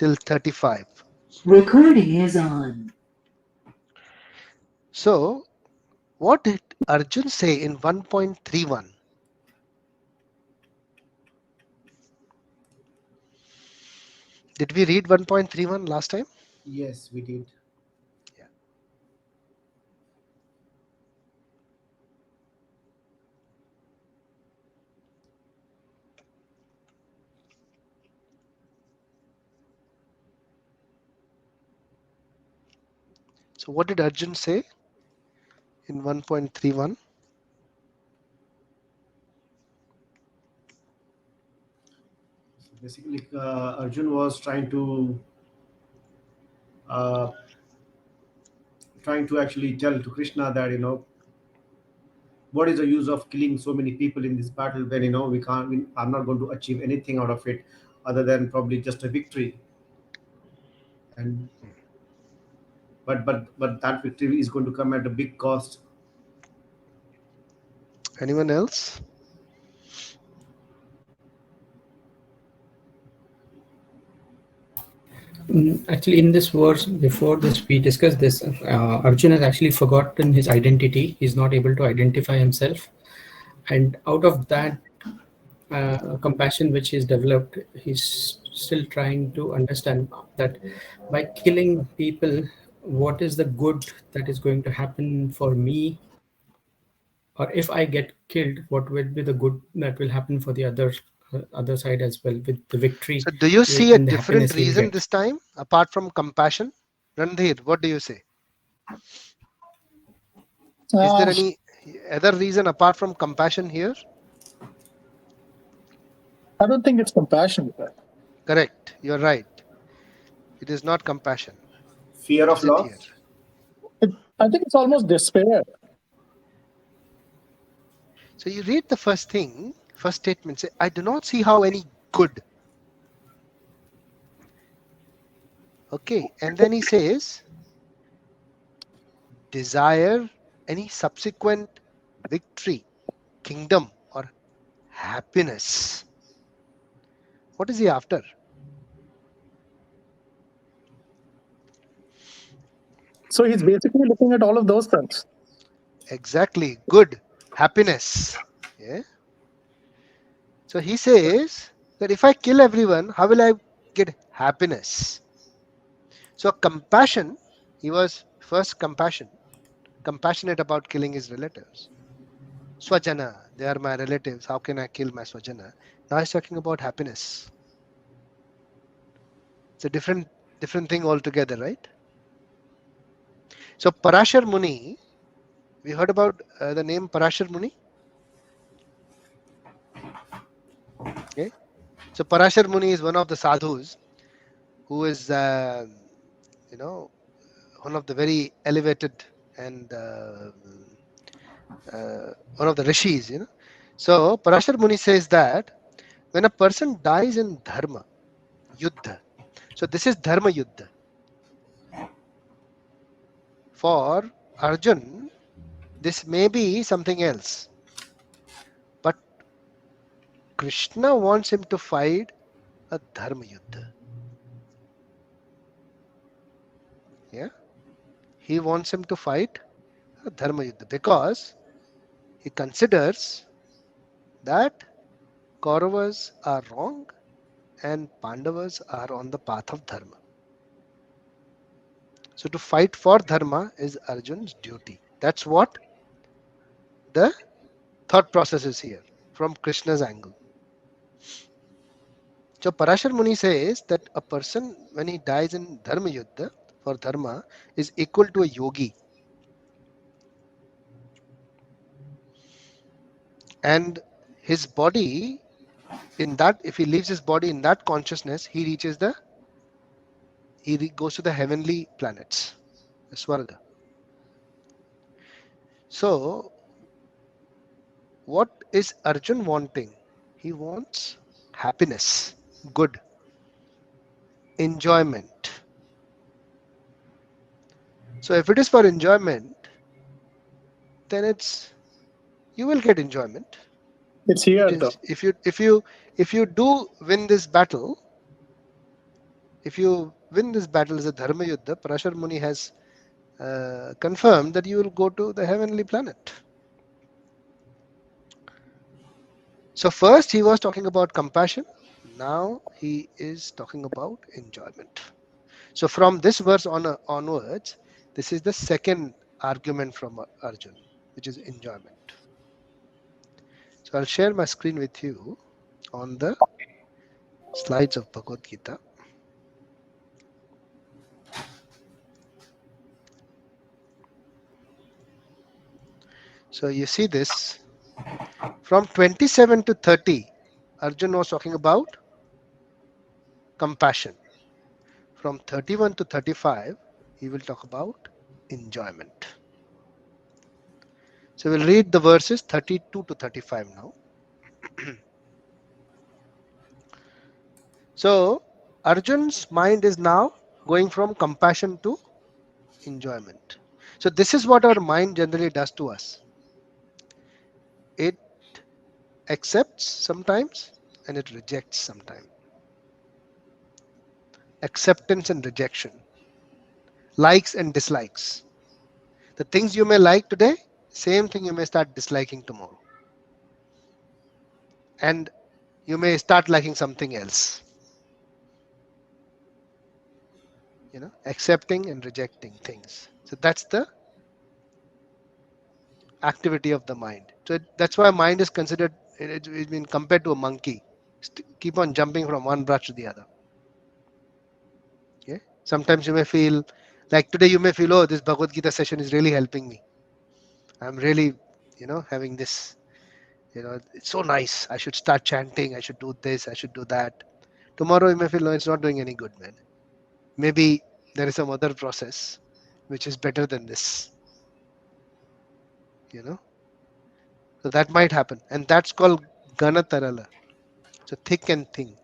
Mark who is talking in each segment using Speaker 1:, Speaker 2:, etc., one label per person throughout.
Speaker 1: till 35.
Speaker 2: Recording is on.
Speaker 1: So, what did Arjun say in 1.31? Did we read 1.31 last time?
Speaker 3: Yes, we did.
Speaker 1: Yeah. So, what did Arjun say in 1.31?
Speaker 3: Basically, Arjun was uh, trying to actually tell to Krishna that what is the use of killing so many people in this battle when we can't. I'm not going to achieve anything out of it other than probably just a victory. And but that victory is going to come at a big cost.
Speaker 1: Anyone else?
Speaker 4: Actually, in this verse, before this, we discussed this. Arjuna has actually forgotten his identity. He's not able to identify himself. And out of that compassion which he's developed, he's still trying to understand that by killing people, what is the good that is going to happen for me? Or if I get killed, what will be the good that will happen for the other side as well, with the victory
Speaker 1: So, do you see a
Speaker 4: and the
Speaker 1: different
Speaker 4: happiness he'll
Speaker 1: reason
Speaker 4: get.
Speaker 1: this time apart from compassion? Randhir, what do you say? Is there
Speaker 5: Uh,
Speaker 1: any other reason apart from compassion here?
Speaker 5: I don't think it's compassion.
Speaker 1: Correct. You're right. It is not compassion.
Speaker 3: Fear
Speaker 1: What
Speaker 3: of
Speaker 1: is it here?
Speaker 3: loss.
Speaker 5: I think it's almost despair.
Speaker 1: So you read the first statement, say, I do not see how any good. Okay. And then he says, desire any subsequent victory, kingdom, or happiness. What is he after?
Speaker 5: So he's basically looking at all of those things.
Speaker 1: Exactly. Good. Happiness. Yeah. So he says that if I kill everyone, how will I get happiness? So compassion, he was first compassionate about killing his relatives. Swajana, they are my relatives. How can I kill my Swajana? Now he's talking about happiness. It's a different thing altogether, right? So Parashar Muni, we heard about the name Parashar Muni. Okay. So Parashar Muni is one of the sadhus who is, one of the very elevated and one of the rishis. So Parashar Muni says that when a person dies in dharma, yuddha, so this is dharma yuddha. For Arjun, this may be something else, but Krishna wants him to fight a dharma yuddha. Yeah, he wants him to fight a dharma yuddha because he considers that Kauravas are wrong and Pandavas are on the path of dharma. So to fight for dharma is Arjun's duty. That's what the thought process is here from Krishna's angle. So Parashar Muni says that a person when he dies in dharma yuddha for dharma is equal to a yogi. And his body in that, if he leaves his body in that consciousness, he goes to the heavenly planets, the Swarga. So what is Arjun wanting? He wants happiness, good, enjoyment. So if it is for enjoyment, then you will get enjoyment.
Speaker 5: It's
Speaker 1: It
Speaker 5: here, though.
Speaker 1: is if you do win this battle, If you win this battle as a Dharma Yuddha, Parashar Muni has confirmed that you will go to the heavenly planet. So first he was talking about compassion. Now he is talking about enjoyment. So from this verse onwards, this is the second argument from Arjun, which is enjoyment. So I'll share my screen with you on the slides of Bhagavad Gita. So you see this from 27 to 30, Arjun was talking about compassion. From 31 to 35, he will talk about enjoyment. So we'll read the verses 32 to 35 now. So Arjun's mind is now going from compassion to enjoyment. So this is what our mind generally does to us. It accepts sometimes and it rejects sometimes. Acceptance and rejection. Likes and dislikes. The things you may like today, same thing you may start disliking tomorrow. And you may start liking something else. Accepting and rejecting things. So that's the activity of the mind. So that's why mind is considered, it's been compared to a monkey. Keep on jumping from one branch to the other. Okay. Sometimes you may feel like today you may feel, oh, this Bhagavad Gita session is really helping me. I'm really, having this, it's so nice. I should start chanting. I should do this. I should do that. Tomorrow you may feel, no, it's not doing any good, man. Maybe there is some other process which is better than this. So that might happen. And that's called Ganatarala. So thick and thin.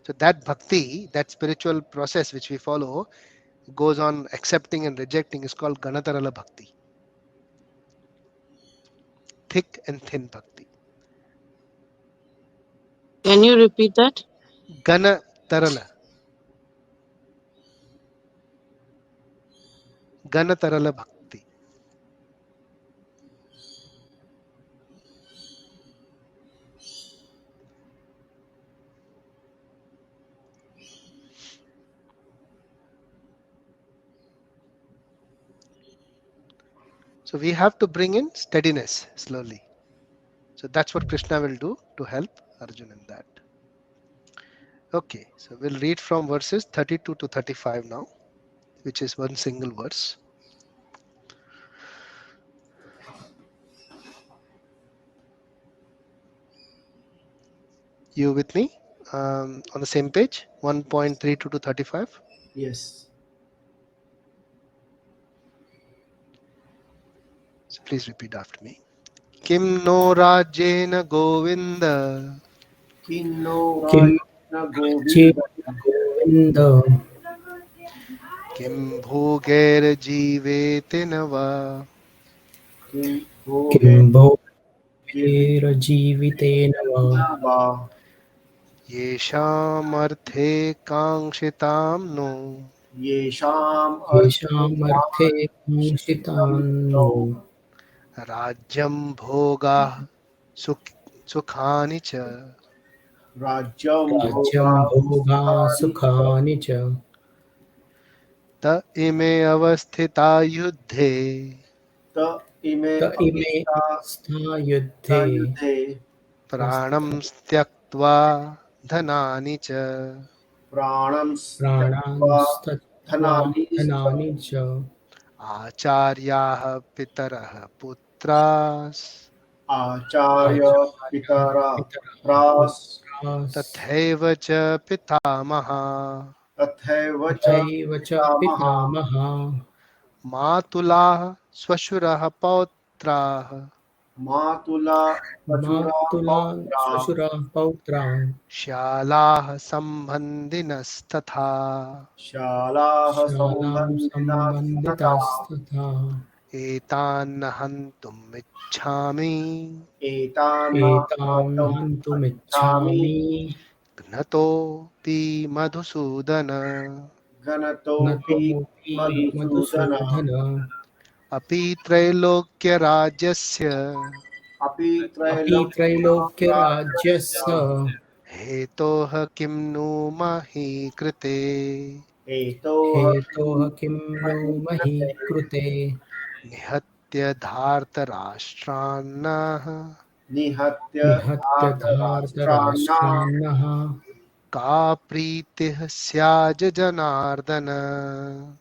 Speaker 1: So that bhakti, that spiritual process which we follow, goes on accepting and rejecting, is called Ganatarala Bhakti. Thick and thin bhakti.
Speaker 6: Can you repeat that?
Speaker 1: Ganatarala. Ganatarala Bhakti. So we have to bring in steadiness slowly. So that's what Krishna will do to help Arjuna in that. Okay, so we'll read from verses 32 to 35 now, which is one single verse. You with me on the same page, 1.32 to 35?
Speaker 3: Yes.
Speaker 1: So please repeat after me. Kim no rajena govinda
Speaker 3: Kinno
Speaker 4: Kim
Speaker 3: Rajna Govinda
Speaker 4: Chena Govinda
Speaker 1: Kim bhoger jivetena va
Speaker 3: Kim Bhoge
Speaker 4: Kim Bhogera Jivitena Va
Speaker 3: Jivinava
Speaker 1: yesham arthe kangshitam no
Speaker 3: Yesham Arthe
Speaker 4: Yesham Arthe Kangshitanno
Speaker 1: rajyam bhoga sukhani cha
Speaker 3: Rajyam
Speaker 4: Rajyam
Speaker 3: Bhoga
Speaker 4: Bhoga
Speaker 3: Sukhani
Speaker 4: Sukhani Cha
Speaker 1: ta ime avasthita yuddhe
Speaker 3: Ta Ime
Speaker 4: Ta Ime
Speaker 3: Avastha
Speaker 4: Avastha Yuddhe
Speaker 3: Yudhe
Speaker 1: pranam tyaktva dhanani cha
Speaker 3: Pranam
Speaker 4: Pranam
Speaker 3: Styaktva
Speaker 4: Statva
Speaker 3: Dhanani
Speaker 4: Dhanani Cha
Speaker 1: आचार्याः पितरः पुत्रास्
Speaker 3: Acharya
Speaker 4: Acharya
Speaker 3: Pitara
Speaker 4: Pitara
Speaker 3: Pras
Speaker 4: Putras
Speaker 1: तथैव च पितामहाः
Speaker 3: Tathaivacha
Speaker 4: तथैव च
Speaker 3: Pitamaha
Speaker 4: पितामहः
Speaker 1: मातुलाः श्वशुरः पौत्राः
Speaker 3: Matula Pachura
Speaker 4: मातुला
Speaker 3: Pautra
Speaker 4: श्वशुराः पौत्राः
Speaker 1: श्यालाः सम्बन्धिनस्तथा
Speaker 3: Shalaha
Speaker 4: शालां
Speaker 3: Sambandhina Tata
Speaker 4: सम्बन्धितास्तथा
Speaker 1: एतान्न हन्तुम् इच्छामि
Speaker 3: Etana
Speaker 4: एतां
Speaker 3: Hatam
Speaker 4: हन्तुमिच्छामि
Speaker 3: Achami
Speaker 1: Gnatopi Madhusudana
Speaker 3: Ganatopi
Speaker 4: Natopi
Speaker 3: Madhusudana
Speaker 4: Madhusudana
Speaker 1: Api Trailokya Rajasya
Speaker 3: Api
Speaker 4: Api Trailokya
Speaker 3: Trailokya
Speaker 4: Rajyasya
Speaker 1: Hetoha Kim Nu Mahi Krite
Speaker 3: Hetoha
Speaker 4: Hetoha Kim No Mahi Krute
Speaker 1: Nihatya Dharta Rashtranaha
Speaker 3: Nihatya
Speaker 4: Nihatya
Speaker 3: Dharta
Speaker 4: Dharta
Speaker 3: Rashtrana
Speaker 4: Rashtranaha
Speaker 1: Ka Pritih Syaj Janardana.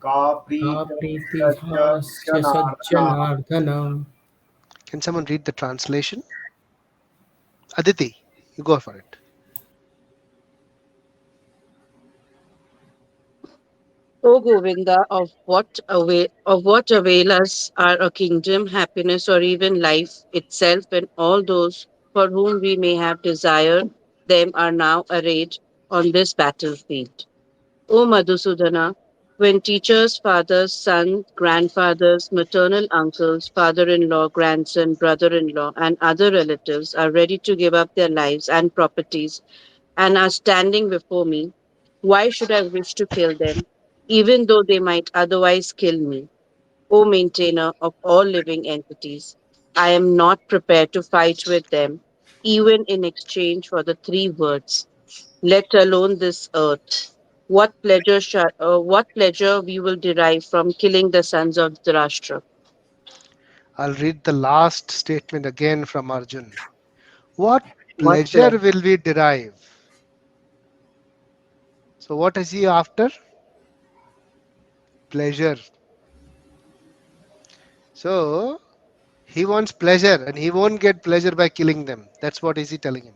Speaker 3: Ka
Speaker 4: Ka
Speaker 3: Prita Satya
Speaker 4: Pritihasya
Speaker 3: Janardana.
Speaker 4: Sajjanardana.
Speaker 1: Can someone read the translation? Aditi, you go for it.
Speaker 6: O Govinda, of what avail us are a kingdom, happiness, or even life itself, when all those for whom we may have desired them are now arrayed on this battlefield? O Madhusudana, when teachers, fathers, sons, grandfathers, maternal uncles, father in law, grandson, brother in law, and other relatives are ready to give up their lives and properties and are standing before me, why should I wish to kill them, even though they might otherwise kill me? O maintainer of all living entities, I am not prepared to fight with them, even in exchange for the three words, let alone this earth. What pleasure we will derive from killing the sons of Dhrashtra?
Speaker 1: I'll read the last statement again from Arjun. What
Speaker 6: What
Speaker 1: pleasure
Speaker 6: pleasure?
Speaker 1: will we derive? So, what is he after? Pleasure. So, he wants pleasure and he won't get pleasure by killing them. That's what is he telling him.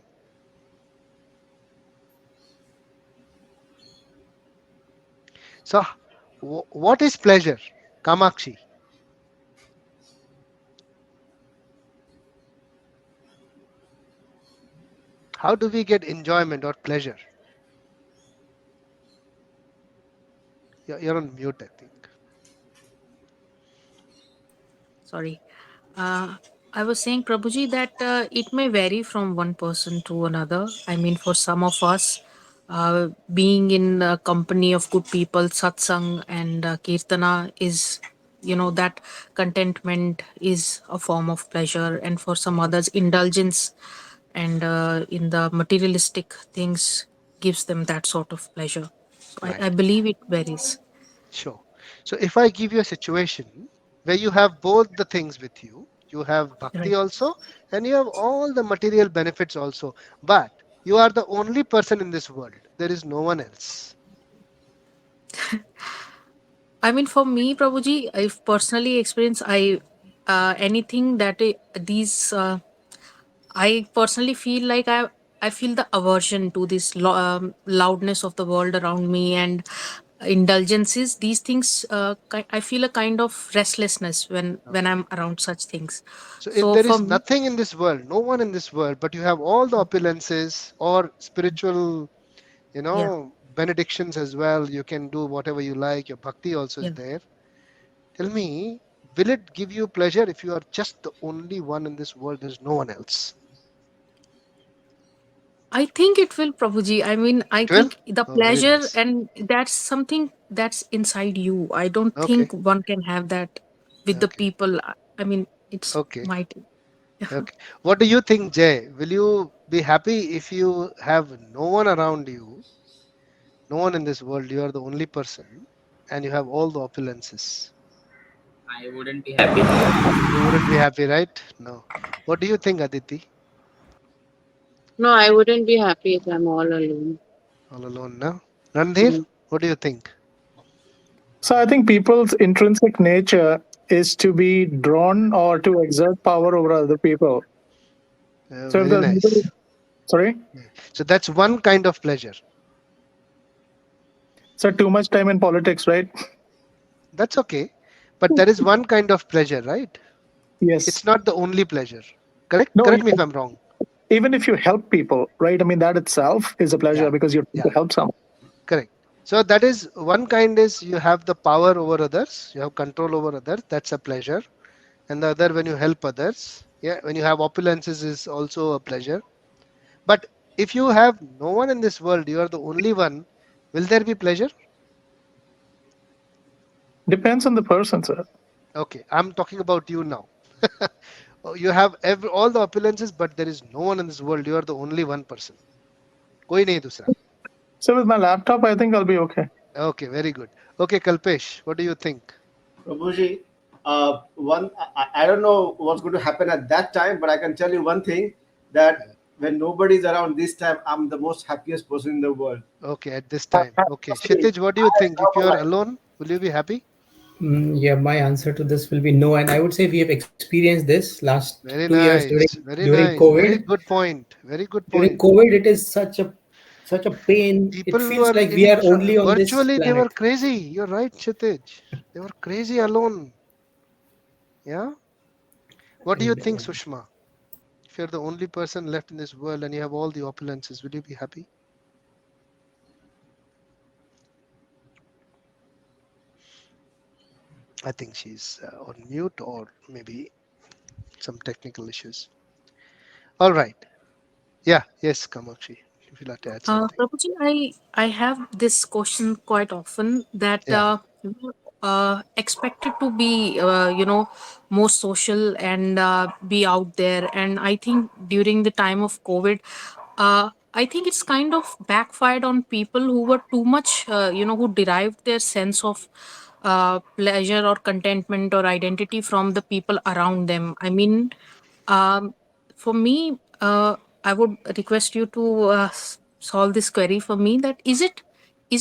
Speaker 1: So, what is pleasure? Kamakshi. How do we get enjoyment or pleasure? You're on mute, I think.
Speaker 7: Sorry. Uh, I was saying, Prabhuji, that it may vary from one person to another. I mean, for some of us, being in a company of good people, satsang and kirtana is, that contentment is a form of pleasure. And for some others, indulgence and in the materialistic things gives them that sort of pleasure. So I
Speaker 1: Right.
Speaker 7: believe it varies.
Speaker 1: Sure. So if I give you a situation where you have both the things with you, you have bhakti
Speaker 7: Right.
Speaker 1: also, and you have all the material benefits also, but you are the only person in this world. There is no one else.
Speaker 7: I mean, for me, Prabhuji, I've personally experienced anything that these I personally feel like I feel the aversion to this loudness of the world around me and indulgences. These things, I feel a kind of restlessness when
Speaker 1: Okay.
Speaker 7: I'm around such things.
Speaker 1: So if
Speaker 7: So
Speaker 1: there
Speaker 7: for
Speaker 1: is
Speaker 7: me,
Speaker 1: nothing in this world, no one in this world, but you have all the opulences or spiritual,
Speaker 7: yeah,
Speaker 1: benedictions as well, you can do whatever you like, your bhakti also is
Speaker 7: yeah.
Speaker 1: there. Tell me, will it give you pleasure if you are just the only one in this world? There's no one else.
Speaker 7: I think it will, Prabhuji. I mean, I
Speaker 1: It will?
Speaker 7: think the
Speaker 1: Oh, very
Speaker 7: pleasure
Speaker 1: nice.
Speaker 7: and that's something that's inside you. I don't
Speaker 1: Okay.
Speaker 7: think one can have that with the
Speaker 1: Okay.
Speaker 7: people. I mean, it's
Speaker 1: Okay.
Speaker 7: might.
Speaker 1: Okay. What do you think, Jay? Will you be happy if you have no one around you, no one in this world, you are the only person, and you have all the opulences?
Speaker 8: I wouldn't be happy.
Speaker 1: You wouldn't be happy, right? No. What do you think, Aditi?
Speaker 6: No, I wouldn't be happy if I'm all alone.
Speaker 1: All alone now? Randhir,
Speaker 6: Mm.
Speaker 1: what do you think?
Speaker 5: So I think people's intrinsic nature is to be drawn or to exert power over other people. So if
Speaker 1: Very
Speaker 5: there's nobody,
Speaker 1: nice.
Speaker 5: sorry,
Speaker 1: So that's one kind of pleasure.
Speaker 5: so too much time in politics, right?
Speaker 1: That's okay. But there is one kind of pleasure, right?
Speaker 5: Yes.
Speaker 1: It's not the only pleasure. Correct?
Speaker 5: No,
Speaker 1: Correct me if I'm wrong.
Speaker 5: even if you help people, right? I mean, that itself is a
Speaker 1: Yeah.
Speaker 5: pleasure because you're trying
Speaker 1: Yeah.
Speaker 5: to help someone.
Speaker 1: Correct. So that is one kind is you have the power over others, you have control over others. That's a pleasure. And the other when you help others, yeah, when you have opulences is also a pleasure. But if you have no one in this world, you are the only one, will there be pleasure?
Speaker 5: Depends on the person, sir.
Speaker 1: Okay, I'm talking about you now. Oh, you have all the opulences, but there is no one in this world. You are the only one person. कोई नहीं दूसरा.
Speaker 5: So with my laptop, I think I'll be okay.
Speaker 1: Okay, very good. Okay, Kalpesh, what do you think?
Speaker 3: Prabhuji, I don't know what's going to happen at that time, but I can tell you one thing, that when nobody's around this time, I'm the most happiest person in the world.
Speaker 1: Okay, at this time. Okay, Kshitij, what do you think? If you are alone, will you be happy?
Speaker 4: Yeah, my answer to this will be no, and I would say we have experienced this last
Speaker 1: Very
Speaker 4: 2 years during
Speaker 1: nice. Very
Speaker 4: during
Speaker 1: nice. Very
Speaker 4: COVID.
Speaker 1: good point. Very good
Speaker 4: During
Speaker 1: point.
Speaker 4: COVID, it is such a pain. It
Speaker 1: People
Speaker 4: feels
Speaker 1: were
Speaker 4: like we are only on this
Speaker 1: virtually they were
Speaker 4: planet.
Speaker 1: crazy. You're right, Kshitij. They were crazy alone. Yeah. What do you
Speaker 4: And
Speaker 1: think, Sushma? If you're the only person left in this world and you have all the opulences, will you be happy? I think she's on mute or maybe some technical issues. All right. Yeah. Yes, Kamakshi. If you'd like to add something.
Speaker 7: Prabhuji, I have this question quite often that
Speaker 1: Yeah.
Speaker 7: expected to be more social and be out there, and I think during the time of COVID, I think it's kind of backfired on people who were too much who derived their sense of pleasure or contentment or identity from the people around them. I mean, um, for me, I would request you to solve this query for me. That is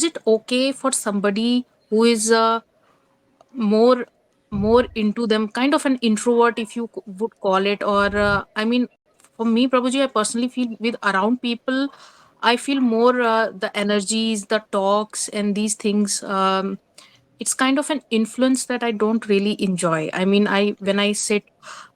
Speaker 7: it okay for somebody who is more more into them, kind of an introvert, if you would call it, or I mean, for me, Prabhuji, I personally feel with around people, I feel more the energies, the talks, and these things. It's kind of an influence that I don't really enjoy. I mean, I when I sit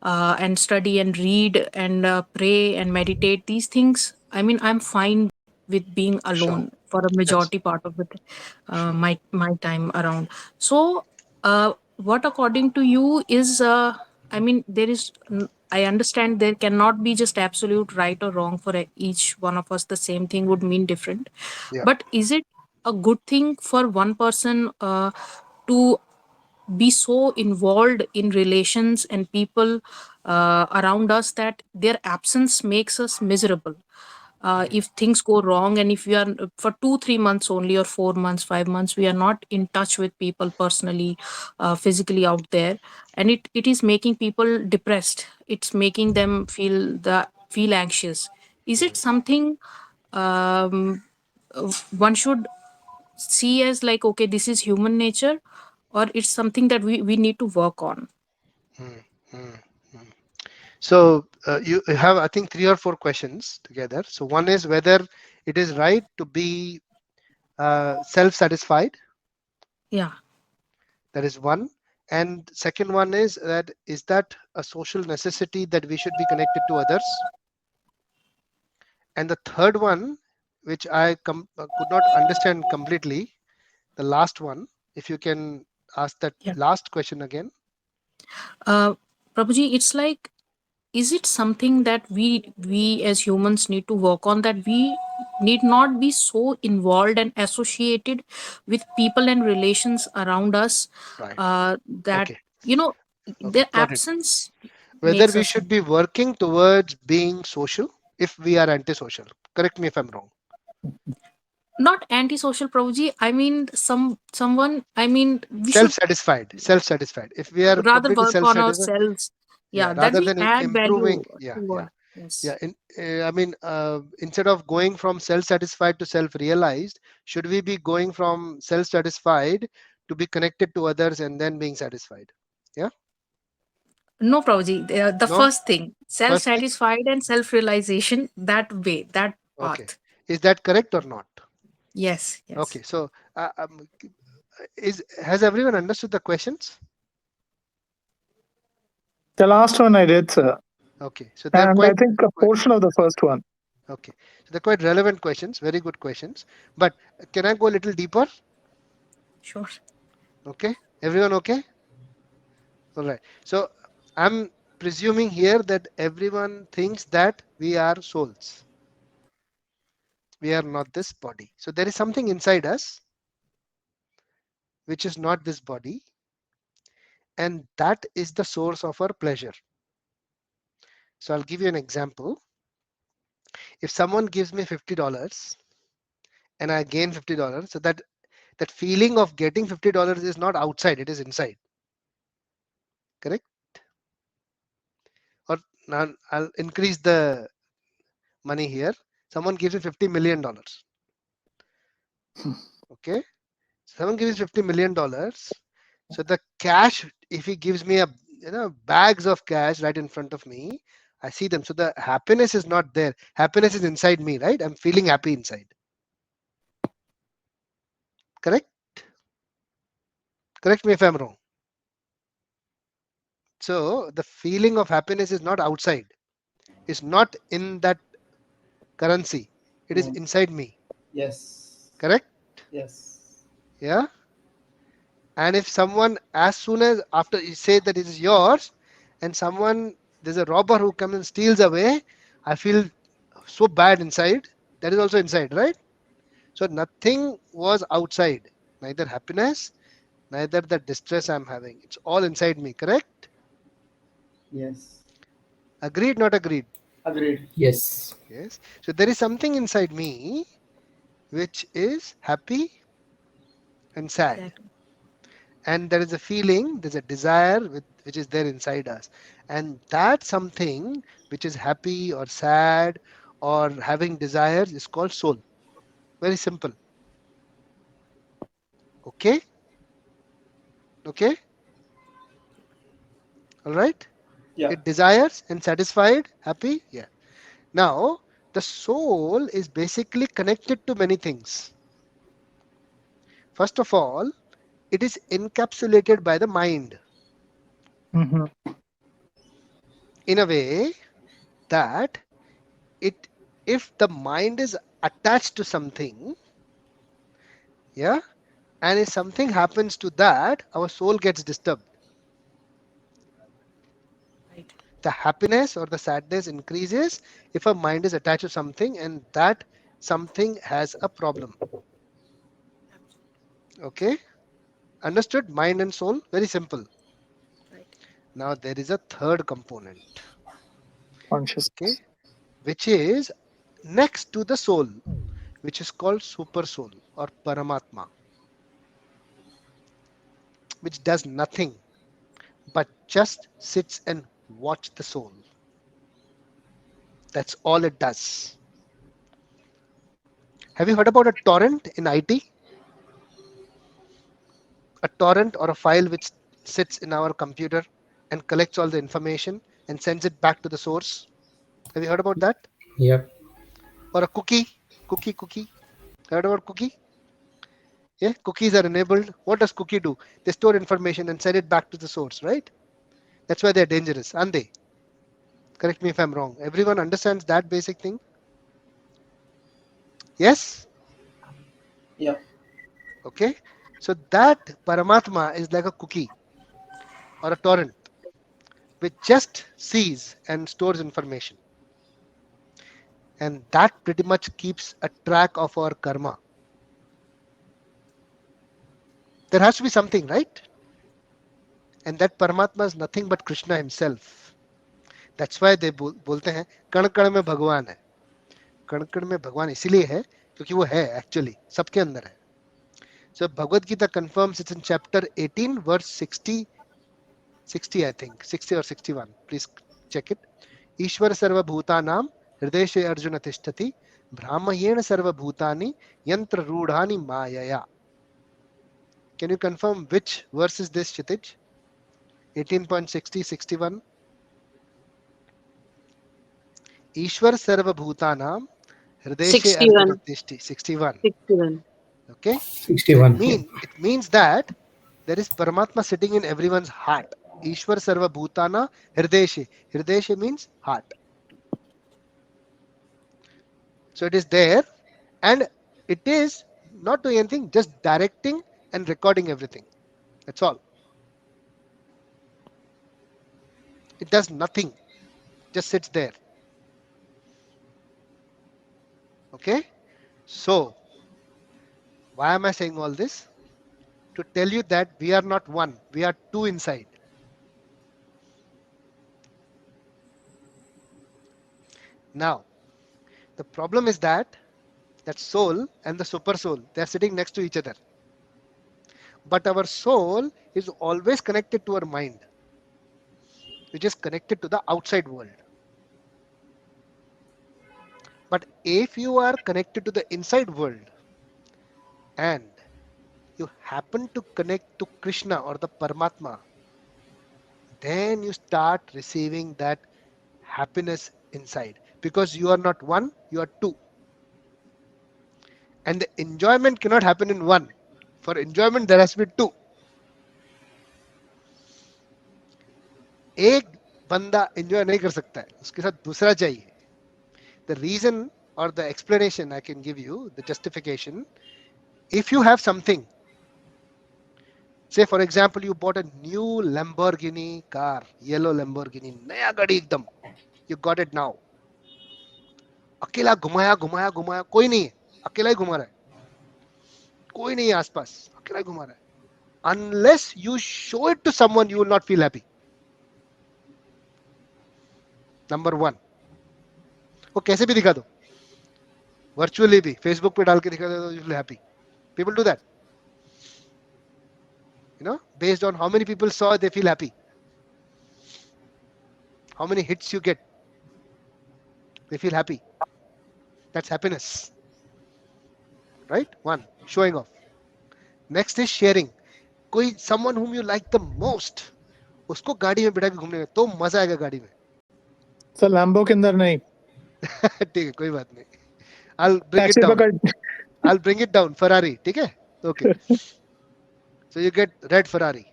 Speaker 7: and study and read and pray and meditate these things, I mean, I'm fine with being
Speaker 1: Sure.
Speaker 7: alone for a
Speaker 1: That's
Speaker 7: majority part of
Speaker 1: sure.
Speaker 7: my time around. So what according to you is I mean, I understand there cannot be just absolute right or wrong for each one of us. The same thing would mean different,
Speaker 1: Yeah.
Speaker 7: but is it a good thing for one person to be so involved in relations and people around us that their absence makes us miserable?
Speaker 1: Mm,
Speaker 7: If things go wrong, and if we are for 2 3 months only, or 4 months, 5 months, we are not in touch with people personally, physically out there, and it is making people depressed, it's making them feel anxious. Is it
Speaker 1: mm,
Speaker 7: something one should see as like, okay, this is human nature, or it's something that we need to work on?
Speaker 1: mm, mm, mm. So you have, I think, 3 or 4 questions together. So one is whether it is right to be self-satisfied.
Speaker 7: Yeah.
Speaker 1: That is one. And second one is that a social necessity that we should be connected to others? And the third one, which I could not understand completely, the last one, if you can ask that
Speaker 7: Yeah.
Speaker 1: last question again.
Speaker 7: uh Prabhuji, it's like, is it something that we as humans need to work on, that we need not be so involved and associated with people and relations around us,
Speaker 1: Right.
Speaker 7: that
Speaker 1: Okay.
Speaker 7: you know
Speaker 1: Okay.
Speaker 7: their
Speaker 1: Got it.
Speaker 7: absence
Speaker 1: Whether
Speaker 7: makes
Speaker 1: we
Speaker 7: us
Speaker 1: should be working towards being social if we are antisocial. Correct me if I'm wrong.
Speaker 7: not antisocial, Prabhuji. I mean, someone, I mean, we should
Speaker 1: Self-satisfied. Self-satisfied. If we are
Speaker 7: rather
Speaker 1: completely
Speaker 7: work on
Speaker 1: self-satisfied,
Speaker 7: ourselves.
Speaker 1: yeah,
Speaker 7: Yeah, that
Speaker 1: rather
Speaker 7: we
Speaker 1: than
Speaker 7: add value
Speaker 1: improving, yeah,
Speaker 7: to
Speaker 1: yeah.
Speaker 7: what. Yes.
Speaker 1: Yeah, I mean, instead of going from self-satisfied to self-realized, should we be going from self-satisfied to be connected to others and then being satisfied? Yeah,
Speaker 7: No, Prabhuji. The
Speaker 1: no?
Speaker 7: first thing,
Speaker 1: First thing?
Speaker 7: self-satisfied and self-realization, that way, that
Speaker 1: Okay.
Speaker 7: path.
Speaker 1: Is that correct or not?
Speaker 7: Yes, yes.
Speaker 1: Okay, so has everyone understood the questions?
Speaker 5: The last one I did, sir.
Speaker 1: Okay, so they're
Speaker 5: And I
Speaker 1: quite,
Speaker 5: think a
Speaker 1: quite
Speaker 5: portion of the first one.
Speaker 1: okay. So they're quite relevant questions, very good questions. But can I go a little deeper?
Speaker 7: Sure.
Speaker 1: Okay, everyone okay? All right. So I'm presuming here that everyone thinks that we are souls. We are not this body. So there is something inside us which is not this body, and that is the source of our pleasure. So I'll give you an example. If someone gives me $50 and I gain $50, so that feeling of getting $50 is not outside, it is inside. Correct? Or now I'll increase the money here. Someone gives me $50 million. Okay. Someone gives $50 million. So the cash, if he gives me a bags of cash right in front of me, I see them. So the happiness is not there. Happiness is inside me, right? I'm feeling happy inside. Correct? Correct me if I'm wrong. So the feeling of happiness is not outside. It's not in that currency. It is
Speaker 3: Mm.
Speaker 1: inside me.
Speaker 3: Yes.
Speaker 1: Correct?
Speaker 3: Yes.
Speaker 1: Yeah. And if someone, as soon as after you say that it is yours, and someone, there's a robber who comes and steals away, I feel so bad inside. That is also inside, right? So nothing was outside, neither happiness, neither the distress I'm having. It's all inside me, correct?
Speaker 3: Yes.
Speaker 1: Agreed, not agreed?
Speaker 3: Agreed.
Speaker 4: Yes.
Speaker 1: Yes. So there is something inside me which is happy and sad.
Speaker 7: Exactly.
Speaker 1: And there is a feeling, there's a desire which is there inside us. And that something which is happy or sad or having desires is called soul. Very simple. Okay? Okay? All right?
Speaker 3: Yeah.
Speaker 1: It desires and satisfied, happy? Yeah. Now, the soul is basically connected to many things. First of all, it is encapsulated by the mind
Speaker 5: Mhm.
Speaker 1: in a way that it, if the mind is attached to something, yeah, and if something happens to that, our soul gets disturbed.
Speaker 7: Right.
Speaker 1: The happiness or the sadness increases if our mind is attached to something and that something has a problem. Okay, understood? Mind and soul, very simple.
Speaker 7: Right.
Speaker 1: Now there is a third component, okay,
Speaker 5: Consciousness.
Speaker 1: which is next to the soul, which is called super soul or Paramatma, which does nothing but just sits and watch the soul. That's all it does. Have you heard about a torrent in IT? A torrent or a file which sits in our computer and collects all the information and sends it back to the source. Have you heard about that?
Speaker 4: Yep.
Speaker 1: Or a cookie. Heard about cookie? Yeah, cookies are enabled. What does cookie do? They store information and send it back to the source, right? That's why they're dangerous, aren't they? Correct me if I'm wrong. Everyone understands that basic thing? Yes?
Speaker 3: Yeah.
Speaker 1: Okay. So that Paramatma is like a cookie or a torrent which just sees and stores information. And that pretty much keeps a track of our karma. There has to be something, right? And that Paramatma is nothing but Krishna himself. That's why they बोलते हैं कण कण में भगवान है. कण कण में भगवान इसीलिए है क्योंकि वो है एक्चुअली सबके अंदर है. So Bhagavad Gita confirms it in chapter 18 verse 60 I think 60 or 61. Please check it. ईश्वर सर्वभूतानां हृदय अर्जुन तिष्ठति ब्राह्मयेण सर्वभूतानि यंत्र रूढ़ानि मायया. Can you confirm which verse is this, Chitij? 18.60, 61. ईश्वर सर्वभूतानां हृदय अर्जुन
Speaker 6: 61.
Speaker 1: तिष्ठति 61.
Speaker 6: 61.
Speaker 1: Okay, so
Speaker 4: 61. Yeah.
Speaker 1: it means that there is Paramatma sitting in everyone's heart. Ishwar Sarva Bhutana Hrideshe. Hrideshe means heart. So it is there and it is not doing anything, just directing and recording everything. That's all. It does nothing, just sits there. Okay. So, why am I saying all this? To tell you that we are not one, we are two inside. Now, the problem is that soul and the super soul, they are sitting next to each other. But our soul is always connected to our mind, which is connected to the outside world. But if you are connected to the inside world and you happen to connect to Krishna or the Paramatma, then you start receiving that happiness inside, because you are not one, you are two. And the enjoyment cannot happen in one. For enjoyment, there has to be two. एक बंदा enjoy नहीं कर सकता है, उसके साथ दूसरा चाहिए. The reason or the explanation I can give you, the justification, if you have something, say for example, you bought a new Lamborghini car, yellow Lamborghini, नया गाड़ी एकदम, you got it now. अकेला घुमाया घुमाया घुमाया, कोई नहीं है, अकेला ही घुमा रहा है, कोई नहीं है आसपास, अकेला ही घुमा रहा है. Unless you show it to someone, you will not feel happy. Number one. वो कैसे भी दिखा दो, वर्चुअली भी, फेसबुक पे डाल के दिखा दो, you will be happy. People do that. Based on how many people saw, they feel happy. How many hits you get, they feel happy. That's happiness. Right? One, showing off. Next is sharing. कोई someone whom you like the most, उसको गाड़ी में बिठा के घूमने में तो मजा आएगा गाड़ी में.
Speaker 5: सर लैम्बो के अंदर नहीं,
Speaker 1: ठीक है, कोई बात नहीं. I'll bring it
Speaker 5: taxi
Speaker 1: down.
Speaker 5: पकड़.
Speaker 1: I'll bring it down. Ferrari. ठीक है? Okay. So you get red Ferrari.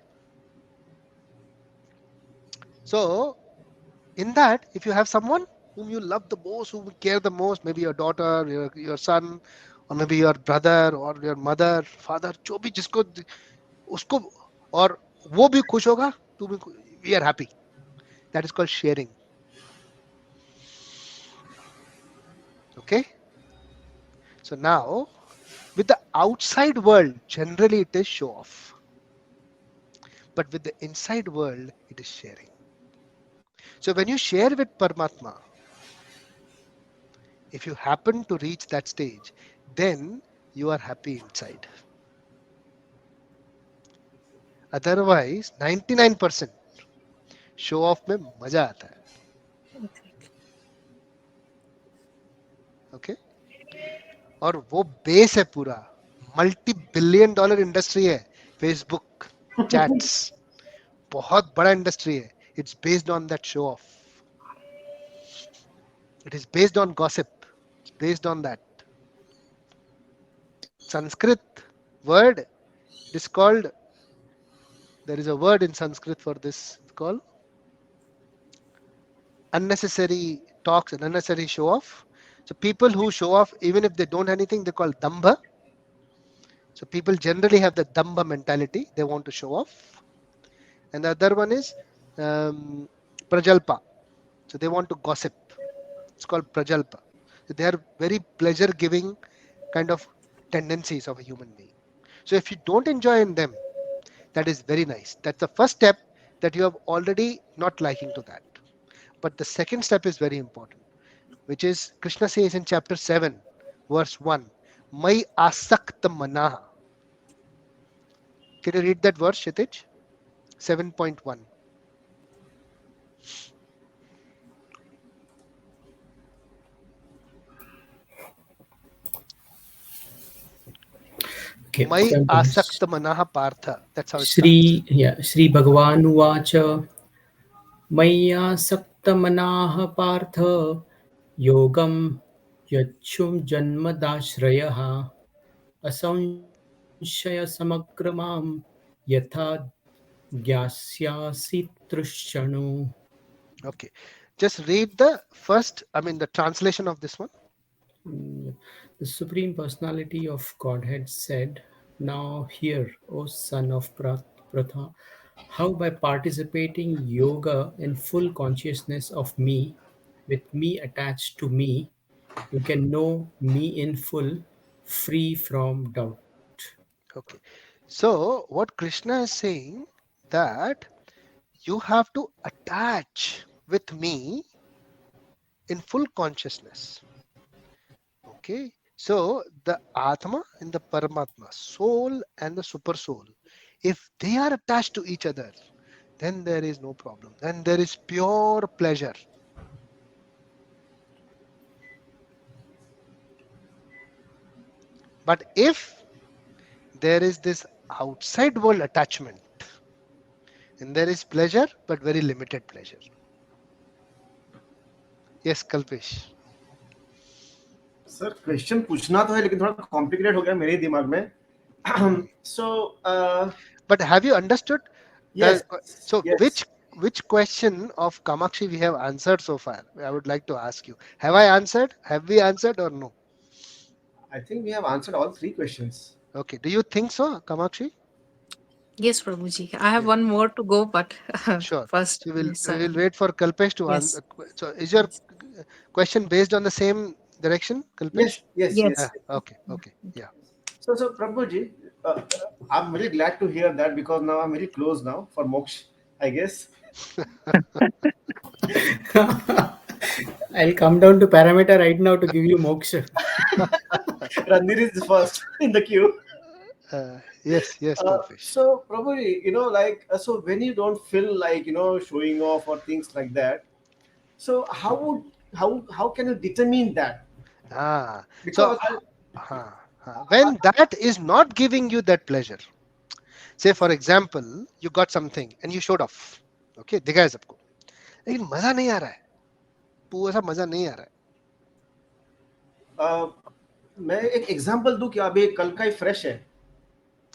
Speaker 1: So in that, if you have someone whom you love the most, whom you care the most, maybe your daughter, your son, or maybe your brother or your mother, father, जो भी जिसको उसको, और वो भी खुश होगा, तू भी, we are happy. That is called sharing. Okay. So now, with the outside world, generally it is show off. But with the inside world, it is sharing. So when you share with Paramatma, if you happen to reach that stage, then you are happy inside. Otherwise, 99% show off में मजा आता है. Okay. और वो base है पूरा, $multi-billion industry है. Facebook chats बहुत बड़ा इंडस्ट्री है. It's based on that show off. It is based on gossip. It's based on that. Sanskrit word, it is called, there is a word in Sanskrit for this, it's called unnecessary talks and unnecessary show off. So people who show off even if they don't have anything, they call dambha. So people generally have the dambha mentality, they want to show off. And the other one is prajalpa. So they want to gossip. It's called prajalpa. So they are very pleasure giving kind of tendencies of a human being. So if you don't enjoy in them, that is very nice. That's the first step, that you have already not liking to that. But the second step is very important, which is Krishna says in chapter 7, verse 1, Mai asakta manaha. Can you read that verse, Kshitij? 7.1.
Speaker 4: Okay.
Speaker 1: Mai asakta manaha partha. That's how it
Speaker 4: Shri, yeah, Shri Bhagavan Uvacha Mayyasaktamanaha Partha Yogam Yachum Janmadashrayaha Asanshaya Samagramam Yatha Gyasya Trishanu.
Speaker 1: Okay. Just read the first, the translation of this one.
Speaker 4: The Supreme Personality of Godhead said, "Now hear, O son of Pratha, how by participating yoga in full consciousness of me, with me attached to me, you can know me in full free from doubt.
Speaker 1: Okay. So what Krishna is saying, that you have to attach with me in full consciousness. Okay. So the Atma and the Paramatma, soul and the super soul, if they are attached to each other, then there is no problem. Then there is pure pleasure. But if there is this outside world attachment, and there is pleasure, but very limited pleasure. Yes, Kalpesh.
Speaker 3: Sir question पूछना तो है लेकिन थोड़ा complicated हो गया मेरे दिमाग में.
Speaker 1: Hmm.
Speaker 3: So
Speaker 1: But have you understood
Speaker 3: yes,
Speaker 1: the so
Speaker 3: yes,
Speaker 1: which question of Kamakshi we have answered so far? I would like to ask you. Have I answered? Have we answered or no?
Speaker 3: I think we have answered all three questions.
Speaker 1: Okay. Do you think so, Kamakshi?
Speaker 7: Yes, Prabhuji. I have
Speaker 1: Yeah.
Speaker 7: one more to go, but
Speaker 1: Sure.
Speaker 7: first,
Speaker 1: So
Speaker 7: yes,
Speaker 1: we will wait for Kalpesh to answer.
Speaker 7: yes,
Speaker 1: So is your
Speaker 7: yes,
Speaker 1: question based on the same direction, Kalpesh?
Speaker 3: Yes, yes, yes.
Speaker 7: yes.
Speaker 1: Okay.
Speaker 7: Yeah,
Speaker 1: Okay.
Speaker 7: okay.
Speaker 1: Yeah.
Speaker 3: So Prabhuji, I'm very glad to hear that because now I'm very close now for moksha, I guess.
Speaker 4: I'll come down to parameter right now to give you moksha.
Speaker 3: Randir is first in the queue.
Speaker 1: Yes. Yes, Kalpesh.
Speaker 3: So Prabhuji, like, so when you don't feel like, showing off or things like that, so how can you determine that?
Speaker 1: Ah. So
Speaker 3: Because
Speaker 1: when that is not giving you that pleasure, say for example, you got something and you showed off. Okay, दिखा है सबको, लेकिन मजा नहीं आ रहा है, पूरा सा मजा नहीं आ रहा है.
Speaker 3: uh, मैं एक एग्जांपल दूं कि अभी कल का ही फ्रेश है.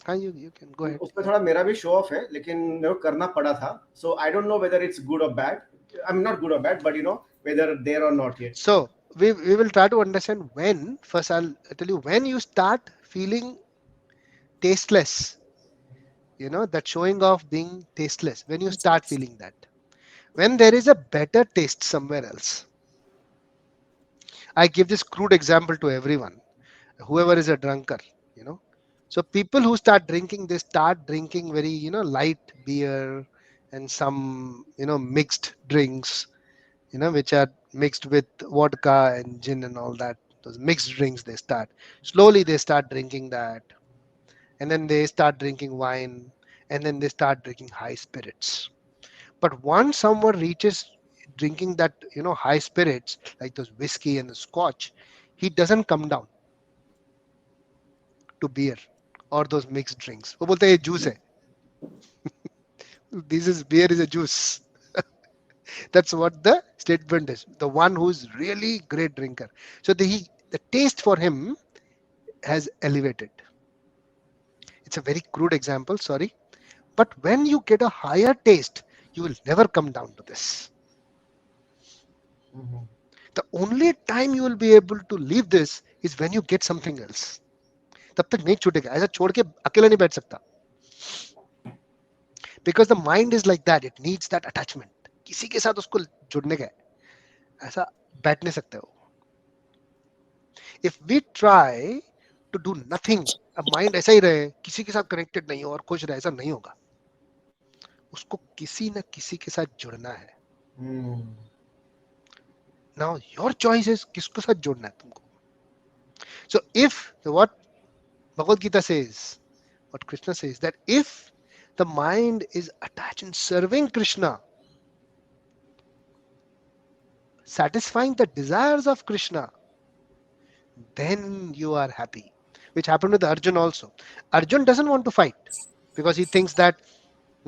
Speaker 1: हाँ, you can go ahead.
Speaker 3: उसमें थोड़ा मेरा भी शो ऑफ है लेकिन मेरे को करना पड़ा था. So I don't know whether it's good और bad. I am not good और बैड, बट वेदर देयर और not yet.
Speaker 1: So we will try to understand when. First, I'll tell you when you start feeling tasteless. That showing off being tasteless. When you
Speaker 7: Yes,
Speaker 1: start
Speaker 7: yes.
Speaker 1: feeling that, when there is a better taste somewhere else. I give this crude example to everyone. Whoever is a drunkard, you know. So people who start drinking, they start drinking very, light beer and some, mixed drinks, which are mixed with vodka and gin and all that. Those mixed drinks they start. Slowly they start drinking that. And then they start drinking wine. And then they start drinking high spirits. But once someone reaches drinking that, high spirits, like those whiskey and the scotch, he doesn't come down to beer or those mixed drinks. वो बोलते हैं ये juice है. This is beer is a juice. That's what the statement is. The one who's really great drinker. So the taste for him has elevated. It's a very crude example, sorry. But when you get a higher taste, you will never come down to this. The only time you will be able to leave this is when you get something else. तब तक नहीं छूटेगा, ऐसा छोड़ के अकेला नहीं बैठ सकता. Because the mind is like that, it needs that attachment. किसी के साथ उसको जुड़ने का है, ऐसा बैठ नहीं सकते हो. If we try to do nothing, अब माइंड ऐसा ही रहे, किसी के साथ कनेक्टेड नहीं हो और खुश रहे, ऐसा नहीं होगा. उसको किसी न किसी के साथ जुड़ना है. Now your choice is किसको साथ जुड़ना है तुमको. So if what Bhagavad Gita says, what Krishna says, that if the mind is attached in serving Krishna, satisfying the desires of Krishna, then you are happy. Which happened with Arjun also. Arjun doesn't want to fight because he thinks that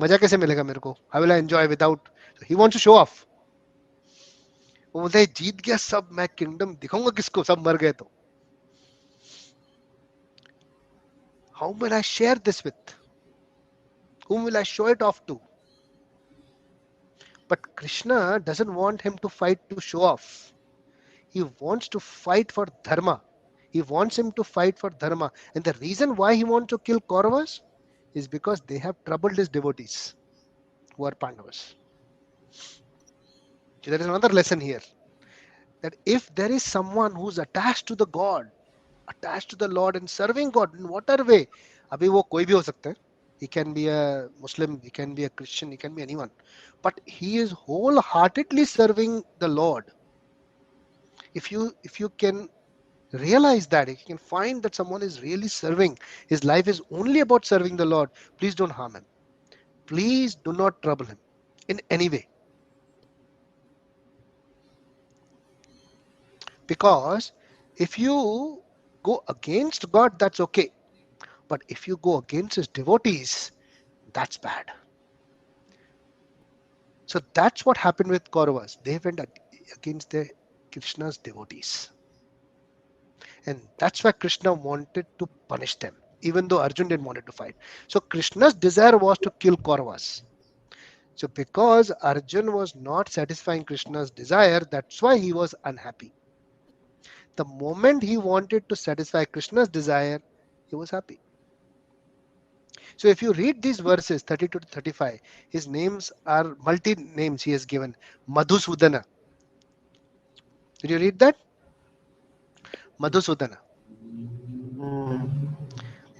Speaker 1: मजा कैसे मिलेगा मेरे को, how will I enjoy without. So he wants to show off. वो बोलता है जीत गया सब, मैं किंगडम दिखाऊंगा किसको, सब मर गए तो. How will I share this with? Whom will I show it off to? But Krishna doesn't want him to fight to show off. He wants to fight for dharma. He wants him to fight for dharma. And the reason why he wants to kill Kauravas is because they have troubled his devotees, who are Pandavas. So there is another lesson here, that if there is someone who's attached to the God, attached to the Lord and serving God in whatever way. अभी वो कोई भी हो सकता है. He can be a Muslim, he can be a Christian, he can be anyone. But he is wholeheartedly serving the Lord. If you can realize that, if you can find that someone is really serving, his life is only about serving the Lord, please don't harm him. Please do not trouble him in any way. Because if you go against God, that's okay. But if you go against his devotees, that's bad. So that's what happened with Kauravas. They went against their Krishna's devotees. And that's why Krishna wanted to punish them, even though Arjun didn't want to fight. So Krishna's desire was to kill Kauravas. So because Arjun was not satisfying Krishna's desire, that's why he was unhappy. The moment he wanted to satisfy Krishna's desire, he was happy. So if you read these verses 32 to 35, his names are multi names he has given. Madhusudana. Did you read that? Madhusudana.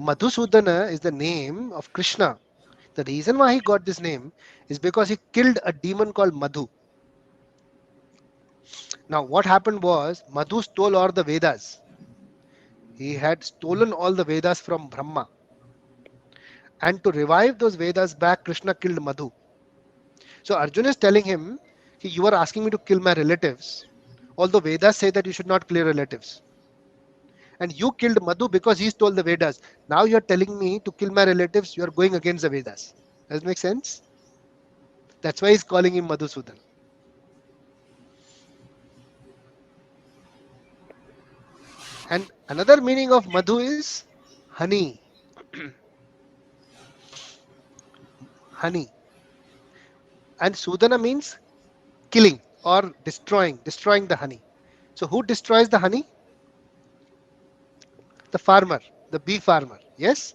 Speaker 1: Madhusudana is the name of Krishna. The reason why he got this name is because he killed a demon called Madhu. Now what happened was Madhu stole all the Vedas. He had stolen all the Vedas from Brahma. And to revive those Vedas back, Krishna killed Madhu. So Arjuna is telling him, you are asking me to kill my relatives, although Vedas say that you should not kill your relatives. And you killed Madhu because he stole the Vedas. Now you are telling me to kill my relatives, you are going against the Vedas. Does it make sense? That's why he's calling him Madhusudan. And another meaning of Madhu is honey. Honey. And Sudana means killing or destroying the honey. So who destroys the honey? The farmer, the bee farmer. Yes?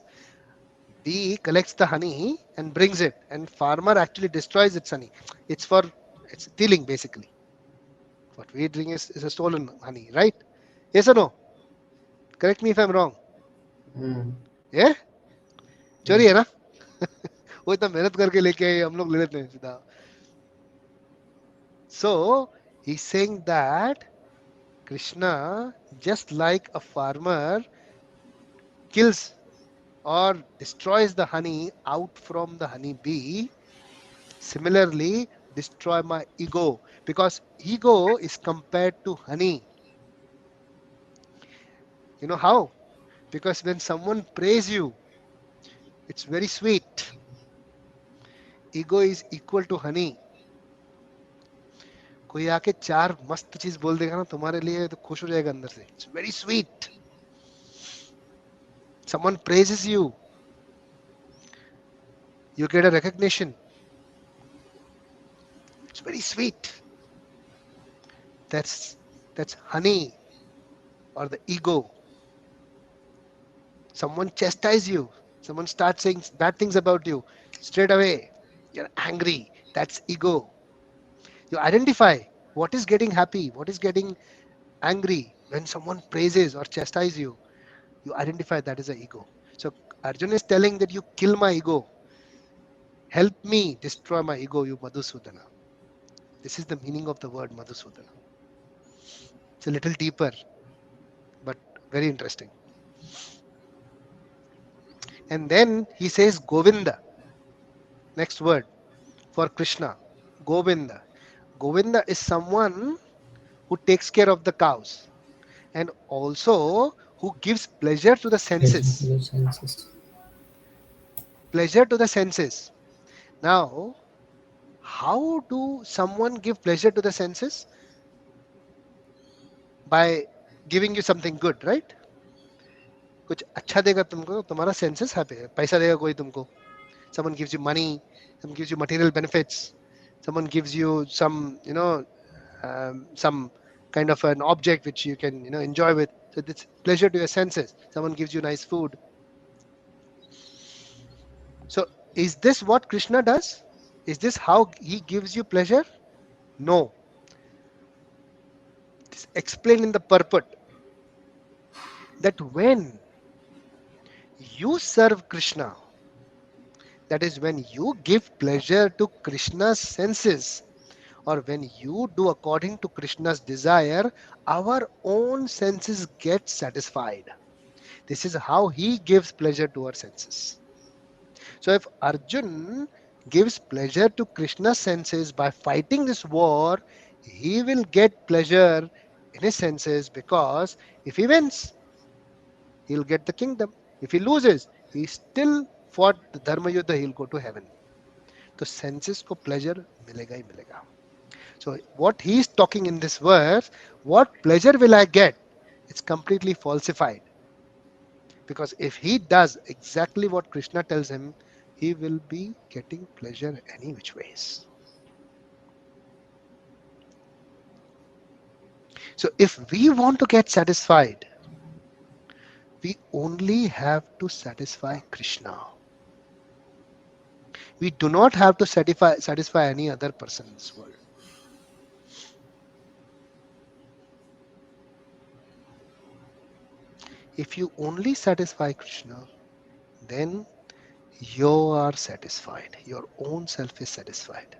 Speaker 1: Bee collects the honey and brings it, and farmer actually destroys its honey. It's stealing basically. What we drink is a stolen honey, right? Yes or no? Correct me if I'm wrong. Yeah? चोरी है ना? वो इतना मेहनत करके लेके आए, हम लोग ले लेते हैं सीधा. So he's saying that Krishna, just like a farmer kills or destroys the honey out from the honey bee, similarly destroy my ego, because ego is compared to honey. You know how? Because when someone praise you, it's very sweet. Ego is equal to honey. कोई आके चार मस्त चीज बोल देगा ना तुम्हारे लिए तो खुश हो जाएगा अंदर से. It's very sweet. Someone praises you, you get a recognition. It's very sweet. That's honey or the ego. Someone chastise you, someone starts saying bad things about you, straight away you're angry. That's ego. You identify what is getting happy, what is getting angry. When someone praises or chastises you, you identify that is an ego. So Arjuna is telling that you kill my ego, help me destroy my ego, you Madhusudana. This is the meaning of the word Madhusudana. It's a little deeper, but very interesting. And then he says Govinda. Next word for Krishna, Govinda. Govinda is someone who takes care of the cows and also who gives pleasure to the
Speaker 4: Pleasure
Speaker 1: senses.
Speaker 4: to the senses.
Speaker 1: Pleasure to the senses. Now, how do someone give pleasure to the senses? By giving you something good, right? कुछ अच्छा देगा तुमको, तुम्हारा senses happy है. पैसा देगा कोई तुमको. Someone gives you money, someone gives you material benefits, someone gives you some, some kind of an object which you can, enjoy with. So it's pleasure to your senses. Someone gives you nice food. So is this what Krishna does? Is this how he gives you pleasure? No. It's explained in the purport. that when you serve Krishna, that is, when you give pleasure to Krishna's senses, or when you do according to Krishna's desire, our own senses get satisfied. This is how he gives pleasure to our senses. So if Arjun gives pleasure to Krishna's senses by fighting this war, he will get pleasure in his senses, because if he wins, he'll get the kingdom. If he loses, he still fought the Dharma Yuddha, he'll go to heaven. तो senses को pleasure मिलेगा ही मिलेगा. So what he's talking in this verse, what pleasure will I get? It's completely falsified. Because if he does exactly what Krishna tells him, he will be getting pleasure any which ways. So if we want to get satisfied, we only have to satisfy Krishna. We do not have to satisfy any other person in this world. If you only satisfy Krishna, then you are satisfied. Your own self is satisfied.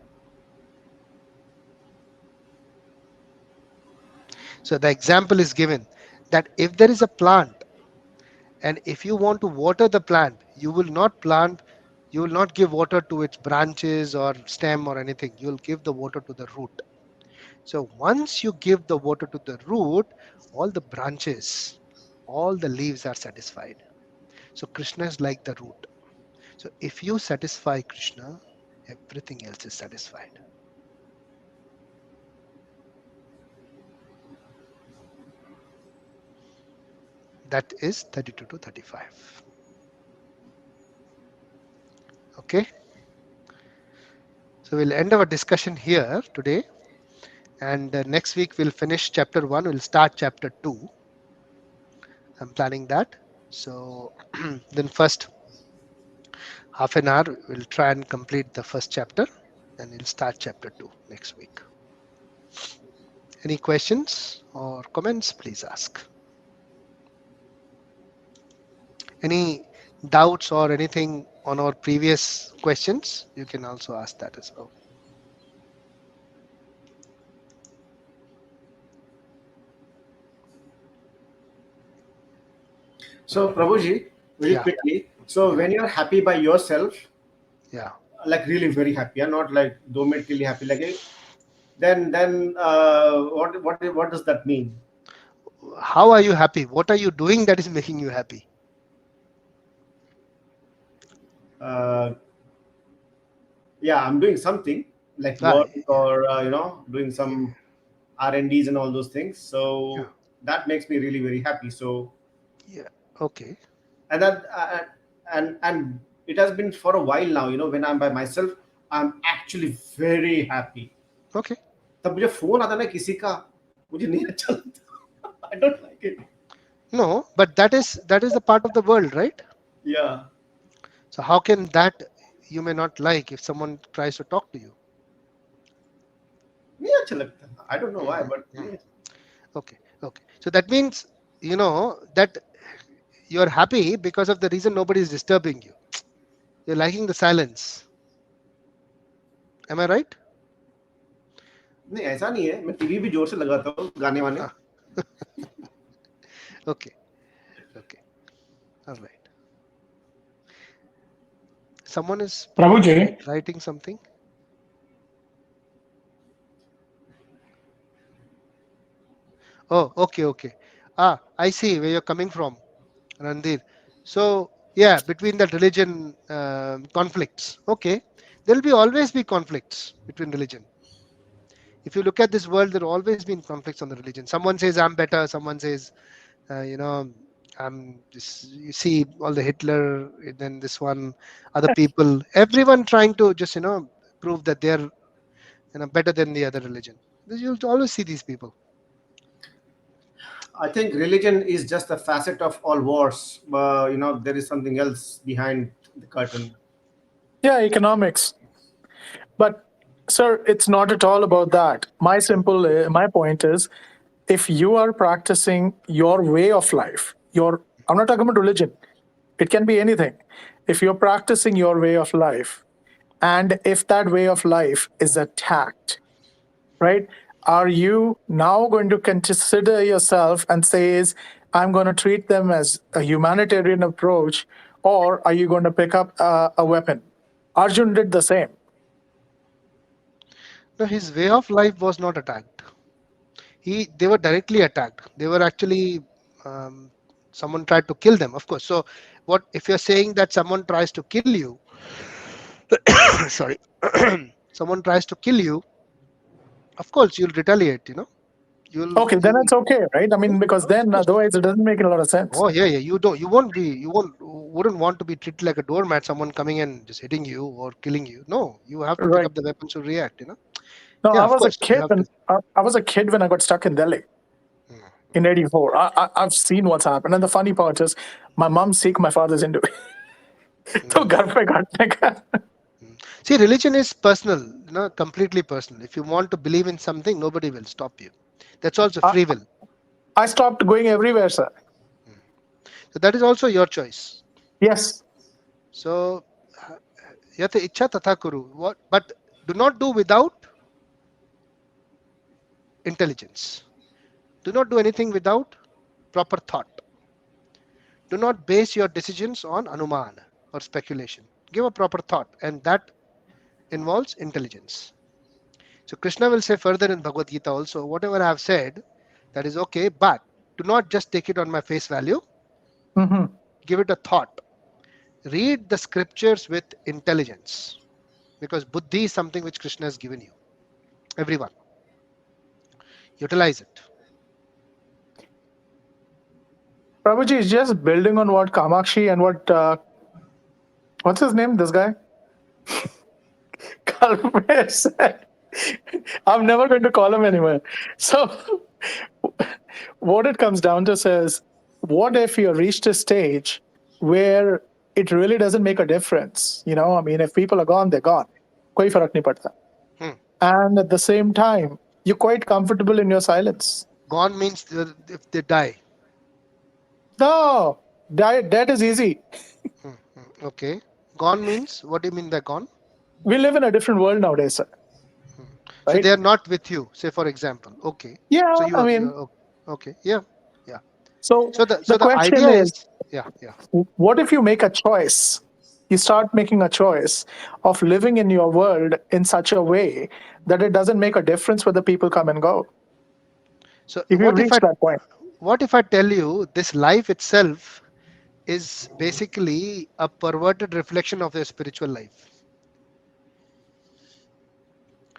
Speaker 1: So the example is given that if there is a plant, and if you want to water the plant, you will not give water to its branches or stem or anything. You will give the water to the root. So once you give the water to the root, all the branches, all the leaves are satisfied. So Krishna is like the root. So if you satisfy Krishna, everything else is satisfied. That is 32 to 35. Okay. So we'll end our discussion here today. And next week we'll finish chapter 1. We'll start chapter 2. I'm planning that. So then first half an hour, we'll try and complete the first chapter. And we'll start chapter 2 next week. Any questions or comments, please ask. Any doubts or anything on our previous questions, you can also ask that as well.
Speaker 3: So, Prabhuji, very
Speaker 1: Yeah.
Speaker 3: quickly. So,
Speaker 1: Yeah.
Speaker 3: when you're happy by yourself,
Speaker 1: Yeah.
Speaker 3: like really very happy, and not like 2 minutes really happy, like then what does that mean?
Speaker 1: How are you happy? What are you doing that is making you happy?
Speaker 3: Uh, yeah, I'm doing something like
Speaker 1: Ah,
Speaker 3: work or doing some R&Ds and all those things.
Speaker 1: yeah.
Speaker 3: So that makes me really very happy. So
Speaker 1: Yeah. Okay.
Speaker 3: and that and it has been for a while now. When I'm by myself, I'm actually very happy.
Speaker 1: Okay.
Speaker 3: तब मुझे phone आता ना किसी का मुझे नहीं अच्छा लगता. I don't like it.
Speaker 1: No, but that is the part of the world, right?
Speaker 3: Yeah.
Speaker 1: So how can that you may not like if someone tries to talk to you?
Speaker 3: नहीं अच्छा लगता. I don't know why,
Speaker 1: Mhm,
Speaker 3: but
Speaker 1: mhm. Okay. Okay. So that means that you're happy because of the reason nobody is disturbing you. You're liking the silence. Am I right?
Speaker 3: नहीं ऐसा नहीं है. मैं TV भी जोर से लगाता हूँ गाने वाने.
Speaker 1: Ah, okay. Okay. All right. Someone is
Speaker 5: Prabhuji,
Speaker 1: writing something. Oh, okay. Okay. Ah, I see where you're coming from, Randir. So yeah, between the religion conflicts. Okay. There'll be always be conflicts between religion. If you look at this world, there will always been conflicts on the religion. Someone says I'm better. Someone says, I'm this. You see all the Hitler, and then this one, other people, everyone trying to just prove that they're better than the other religion. You'll always see these people.
Speaker 3: I think religion is just a facet of all wars. There is something else behind the curtain.
Speaker 5: yeah, economics. But, sir, it's not at all about that. My point is, if you are practicing your way of life, I'm not talking about religion. It can be anything. If you're practicing your way of life, and if that way of life is attacked, right? Are you now going to consider yourself and say, is I'm going to treat them as a humanitarian approach, or are you going to pick up a weapon? Arjun did the same.
Speaker 1: No, his way of life was not attacked. They were directly attacked. They were actually um, someone tried to kill them, of course. So what if you're saying that someone tries to kill you? Sorry, someone tries to kill you, of course you'll retaliate.
Speaker 5: Okay, then
Speaker 1: You'll
Speaker 5: it's okay, right? I mean, because
Speaker 1: of
Speaker 5: then
Speaker 1: course.
Speaker 5: otherwise it doesn't make a lot of sense.
Speaker 1: Oh yeah, yeah. You wouldn't want to be treated like a doormat, someone coming and just hitting you or killing you. No, you have to pick
Speaker 5: Right.
Speaker 1: up the weapons to react.
Speaker 5: No,
Speaker 1: Yeah,
Speaker 5: I
Speaker 1: of
Speaker 5: was a
Speaker 1: course you
Speaker 5: kid
Speaker 1: have
Speaker 5: when
Speaker 1: to.
Speaker 5: I was a kid when I got stuck in Delhi
Speaker 1: Mm,
Speaker 5: in '84. I've seen what's happened, and the funny part is, my mom Sikh, my father's Hindu. तो
Speaker 1: mm,
Speaker 5: घर पे काटने का.
Speaker 1: mm. See, religion is personal, completely personal. If you want to believe in something, nobody will stop you. That's also
Speaker 5: I,
Speaker 1: free will.
Speaker 5: I stopped going everywhere, sir.
Speaker 1: Mm. So that is also your choice.
Speaker 5: Yes.
Speaker 1: So yata ichha tatha kuru. But do not do without intelligence. Do not do anything without proper thought. Do not base your decisions on anuman or speculation. Give a proper thought, and that involves intelligence. So Krishna will say further in Bhagavad Gita also, whatever I have said, that is okay, but do not just take it on my face value.
Speaker 5: Hmm.
Speaker 1: Give it a thought. Read the scriptures with intelligence, because buddhi is something which Krishna has given you. Everyone, utilize it.
Speaker 5: Prabhuji is just building on what Kamakshi and what's his name? This guy, Kalpesh said. I'm never going to call him anywhere. So, what it comes down to is, what if you reached a stage where it really doesn't make a difference? I mean, if people are gone, they're gone. कोई फर्क नहीं पड़ता.
Speaker 1: Hmm.
Speaker 5: And at the same time, you're quite comfortable in your silence.
Speaker 1: Gone means if they die.
Speaker 5: No, that is easy.
Speaker 1: Okay. Gone means, what do you mean by gone?
Speaker 5: We live in a different world nowadays, sir,
Speaker 1: So
Speaker 5: right?
Speaker 1: they are not with you, say for example. Okay.
Speaker 5: Yeah,
Speaker 1: So
Speaker 5: I mean,
Speaker 1: okay. Yeah. Yeah.
Speaker 5: so
Speaker 1: So the
Speaker 5: the
Speaker 1: so the
Speaker 5: question
Speaker 1: idea is,
Speaker 5: is,
Speaker 1: yeah, yeah.
Speaker 5: what if you make a choice? You start making a choice of living in your world in such a way that it doesn't make a difference whether people come and go.
Speaker 1: So
Speaker 5: If you reach that point,
Speaker 1: what if I tell you this life itself is basically a perverted reflection of your spiritual life?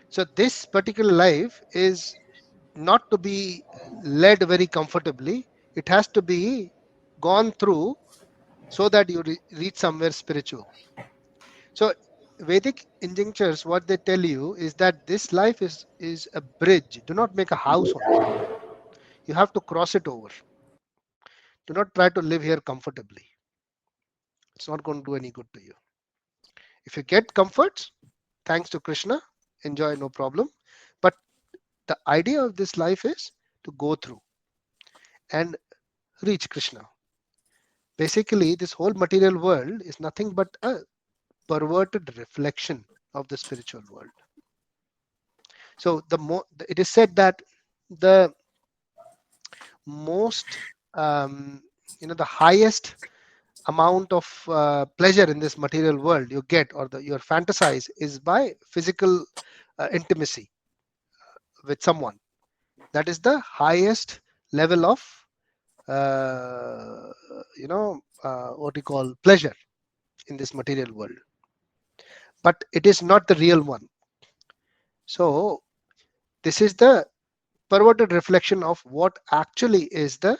Speaker 1: So this particular life is not to be led very comfortably. It has to be gone through so that you reach somewhere spiritual. So Vedic injunctures, what they tell you is that this life is a bridge. Do not make a house on it. You have to cross it over. Do not try to live here comfortably. It's not going to do any good to you. If you get comforts, thanks to Krishna, enjoy, no problem. But the idea of this life is to go through and reach Krishna. Basically, this whole material world is nothing but a perverted reflection of the spiritual world. So it is said that the most the highest amount of pleasure in this material world you get, or your fantasize, is by physical intimacy with someone. That is the highest level of uh, what you call pleasure in this material world, but it is not the real one. So this is the perverted reflection of what actually is the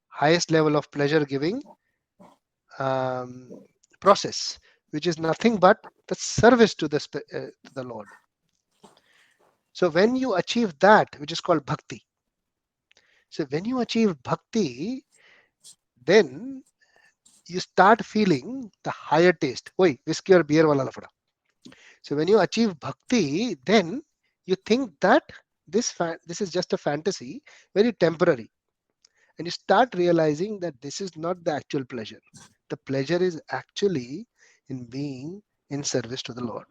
Speaker 1: highest level of pleasure giving um, process, which is nothing but the service to the Lord. So when you achieve that, which is called bhakti, so when you achieve bhakti, then you start feeling the higher taste. Oi, whiskey or beer wala lafda. So when you achieve bhakti, then you think that this is just a fantasy, very temporary, and you start realizing that this is not the actual pleasure. The pleasure is actually in being in service to the Lord.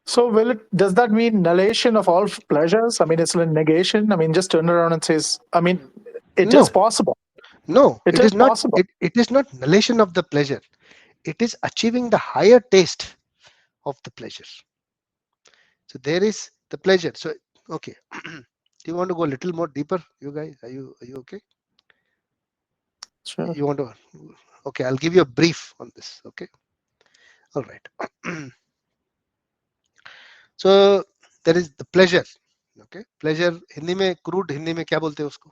Speaker 5: So does that mean negation of all pleasures? I mean, it's a negation. I mean, just turn around and says, I mean, it is
Speaker 1: No,
Speaker 5: possible.
Speaker 1: no,
Speaker 5: It
Speaker 1: it
Speaker 5: is
Speaker 1: is not.
Speaker 5: possible.
Speaker 1: It is not negation of the pleasure. It is achieving the higher taste of the pleasure. So there is the pleasure. So okay, do you want to go a little more deeper, you guys? Are you okay?
Speaker 5: Sure.
Speaker 1: You want to? Okay, I'll give you a brief on this. Okay, all right. So there is the pleasure. Okay, pleasure Hindi में crude Hindi में क्या बोलते हैं उसको?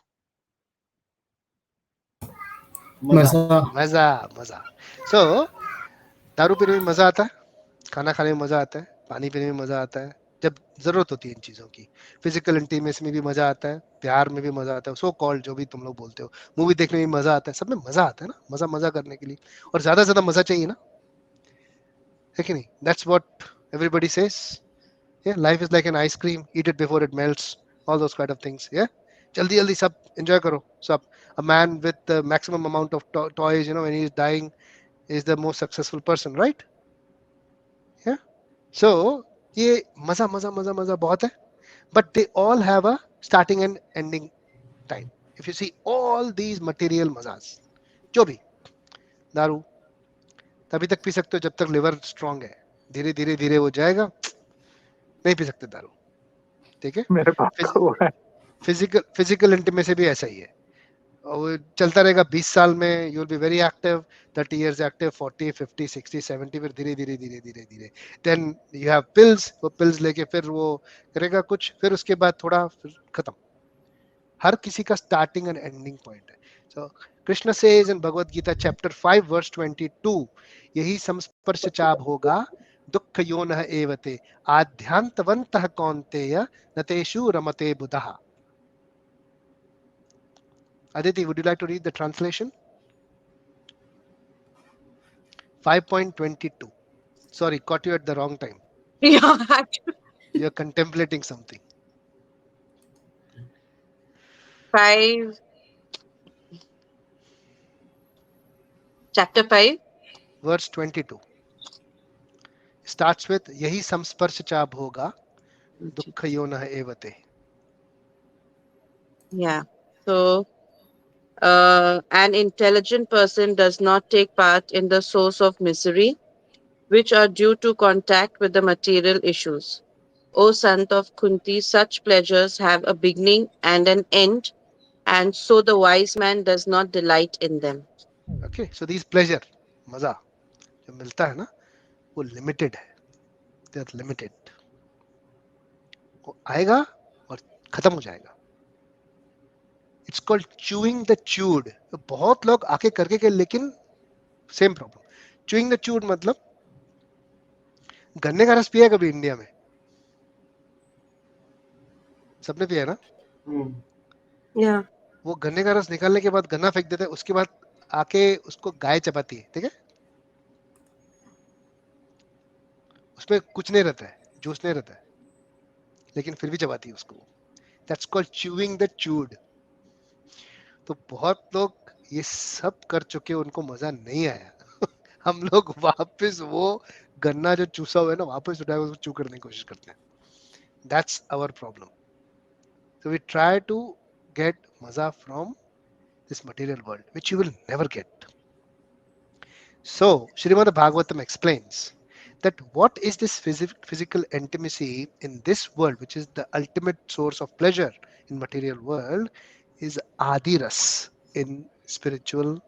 Speaker 3: Maza.
Speaker 4: Maza.
Speaker 1: मजा मजा. So दारू पीने में मजा आता है, खाना खाने में मजा आता है, पानी पीने में मजा आता है, जब जरूरत होती है इन चीजों की. फिजिकल इंटीमेसी में भी मजा आता है, प्यार में भी मजा आता है, सो कॉल्ड जो भी तुम लोग बोलते हो, मूवी देखने में मजा आता है, सब में मजा आता है ना, मजा मजा करने के लिए. और ज्यादा से ज्यादा मजा चाहिए ना, है कि नहीं? That's what everybody says. Yeah, life is like an ice cream, eat it before it melts, all those kind of things. Yeah, jaldi jaldi sab enjoy karo. So a man with the maximum amount of toys, you know, when he's dying, is the most successful person, right? Yeah. So ये मजा मजा मजा मजा बहुत है, but they all have a starting and ending time. If you see all these material Majaz, जो भी दारू तभी तक पी सकते हो जब तक लिवर स्ट्रांग है, धीरे धीरे धीरे वो जाएगा, नहीं पी सकते दारू. ठीक है.
Speaker 5: मेरे बाप का वो है.
Speaker 1: फिजिकल इंटीमेसी भी ऐसा ही है, और चलता रहेगा. 20 साल में you will be very active, 30 years active, 40 50 60 70, फिर धीरे धीरे धीरे धीरे धीरे देन यू हैव पिल्स, वो पिल्स लेके फिर वो करेगा कुछ, फिर उसके बाद थोड़ा, फिर खत्म. हर किसी का स्टार्टिंग एंड एंडिंग पॉइंट है. So Krishna says in Bhagavad Gita chapter 5 verse 22, यही संस्पर्श चाभ होगा दुख योनः एवते आध्यांतवन्तः कौन्तेय नतेषु रमते बुधः. Aditi, would you like to read the translation? 5.22. Sorry, caught you at the wrong time.
Speaker 6: Yeah,
Speaker 1: You're contemplating something.
Speaker 6: 5, chapter 5.
Speaker 1: Verse 22 starts with यही संस्पर्श चाभ होगा दुख योनः एवते.
Speaker 6: Yeah. So, an intelligent person does not take part in the source of misery, which are due to contact with the material issues. O son of Kunti, such pleasures have a beginning and an end, and so the wise man does not delight in them.
Speaker 1: Okay, so these pleasure, मजा जो मिलता है ना, वो limited है. They are limited. वो आएगा और खत्म हो जाएगा. It's called chewing the chewed. बहुत लोग आके करके के, लेकिन same problem. Chewing the chewed मतलब गन्ने का रस पिया कभी इंडिया में? सबने पिया है ना?
Speaker 6: Yeah.
Speaker 1: वो गन्ने का रस निकालने के बाद गन्ना फेंक देते हैं, उसके बाद आके उसको गाय चबाती है. ठीक है, उसमें कुछ नहीं रहता है, जूस नहीं रहता है, लेकिन फिर भी चबाती है उसको. दैट्स कॉल्ड च्यूइंग द चूड. तो बहुत लोग ये सब कर चुके, उनको मजा नहीं आया. हम लोग वापस वो गन्ना जो चूसा हुआ है ना, वापस उठाए उसको चू करने की कोशिश करते हैं. That's our problem. So we try to get maza from this material world, which you will never get. So, Srimad Bhagavatam explains that what is this physical intimacy in this world, which is the ultimate source of pleasure in material world, is Adiras in spiritual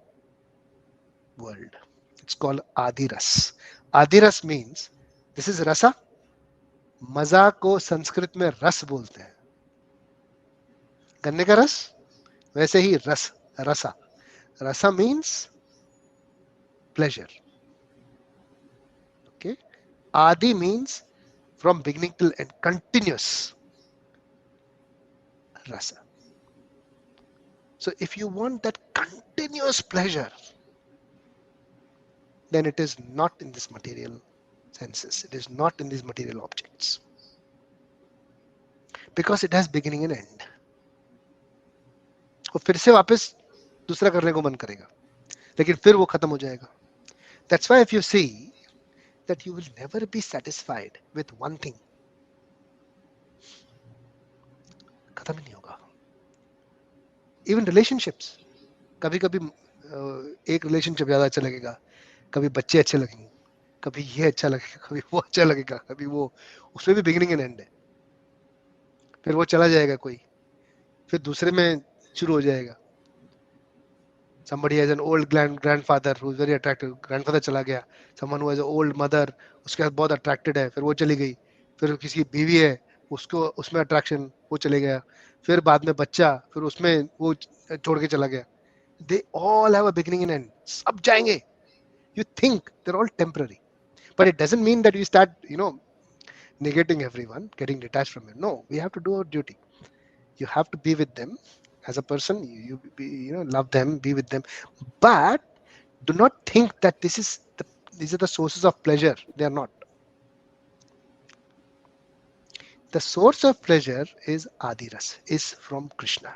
Speaker 1: world. It's called Adiras. Adiras means, this is rasa. मजा को संस्कृत में रस बोलते हैं. गन्ने का रस, वैसे ही रस, रसा. Rasa means pleasure. Okay. Adi means from beginning till end, continuous rasa. So if you want that continuous pleasure, then it is not in this material senses. It is not in these material objects. Because it has beginning and end. और फिर से वापस दूसरा करने को मन करेगा, लेकिन फिर वो खत्म हो जाएगा. That's why if you see that you will never be satisfied with one thing, खत्म ही नहीं होगा. Even relationships, कभी कभी एक रिलेशनशिप ज्यादा अच्छा लगेगा, कभी बच्चे अच्छे लगेंगे, कभी ये अच्छा लगेगा, कभी वो अच्छा लगेगा, कभी वो, उसमें भी बिगिनिंग एंड एंड है. फिर वो चला जाएगा कोई, फिर दूसरे में शुरू हो जाएगा. Somebody has an old grandfather who is very attractive, grandfather चला गया. Someone who has an old mother, उसके साथ बहुत attracted है, फिर वो चली गई. फिर किसी की बीवी है, उसको उसमें attraction, वो चले गया. फिर बाद में बच्चा, फिर उसमें वो छोड़ के चला गया. They all have a beginning and end. सब जाएंगे. You think they're all temporary, but it doesn't mean that you start, negating everyone, getting detached from it. No, we have to do our duty. You have to be with them as a person. Love them, be with them, but do not think that these are the sources of pleasure. They are not. The source of pleasure is Adiras, is from Krishna.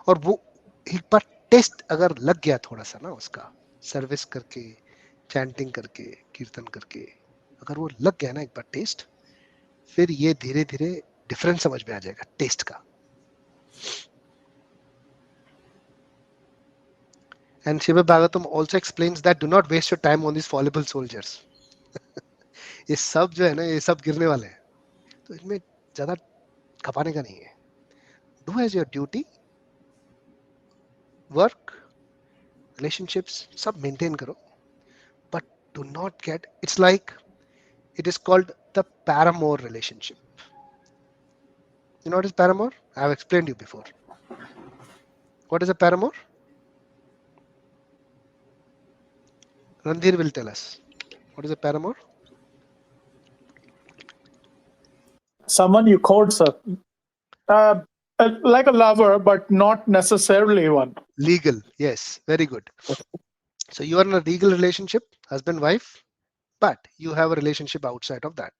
Speaker 1: और वो एक बार test अगर लग गया थोड़ा सा ना उसका, सर्विस करके, चैंटिंग करके, कीर्तन करके, अगर वो लग गया ना एक बार टेस्ट, फिर ये धीरे धीरे डिफरेंस समझ में आ जाएगा टेस्ट का. And Shiva Bhagavatam also explains that do not waste your time on these fallible soldiers. ये सब जो है ना, ये सब गिरने वाले हैं, तो इनमें ज्यादा खपाने का नहीं है. Do as your duty, work, relationships, सब maintain करो, but do not get. It's like it is called the Paramour relationship. You know what is Paramour? I have explained you before. What is a Paramour? Randhir will tell us. What is a Paramour?
Speaker 5: Someone you court, sir. Like a lover, but not necessarily one.
Speaker 1: Legal. Yes, very good. So you are in a legal relationship, husband, wife, but you have a relationship outside of that.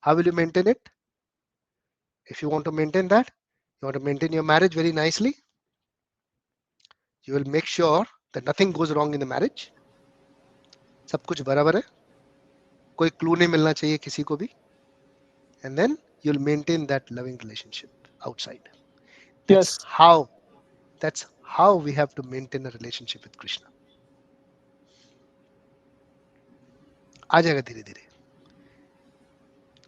Speaker 1: How will you maintain it? If you want to maintain that, you want to maintain your marriage very nicely, you will make sure that nothing goes wrong in the marriage. सब कुछ बराबर है, कोई clue नहीं मिलना चाहिए किसी को भी, and then you'll maintain that loving relationship outside. That's
Speaker 5: Yes.
Speaker 1: how we have to maintain a relationship with Krishna. आ जाएगा धीरे धीरे.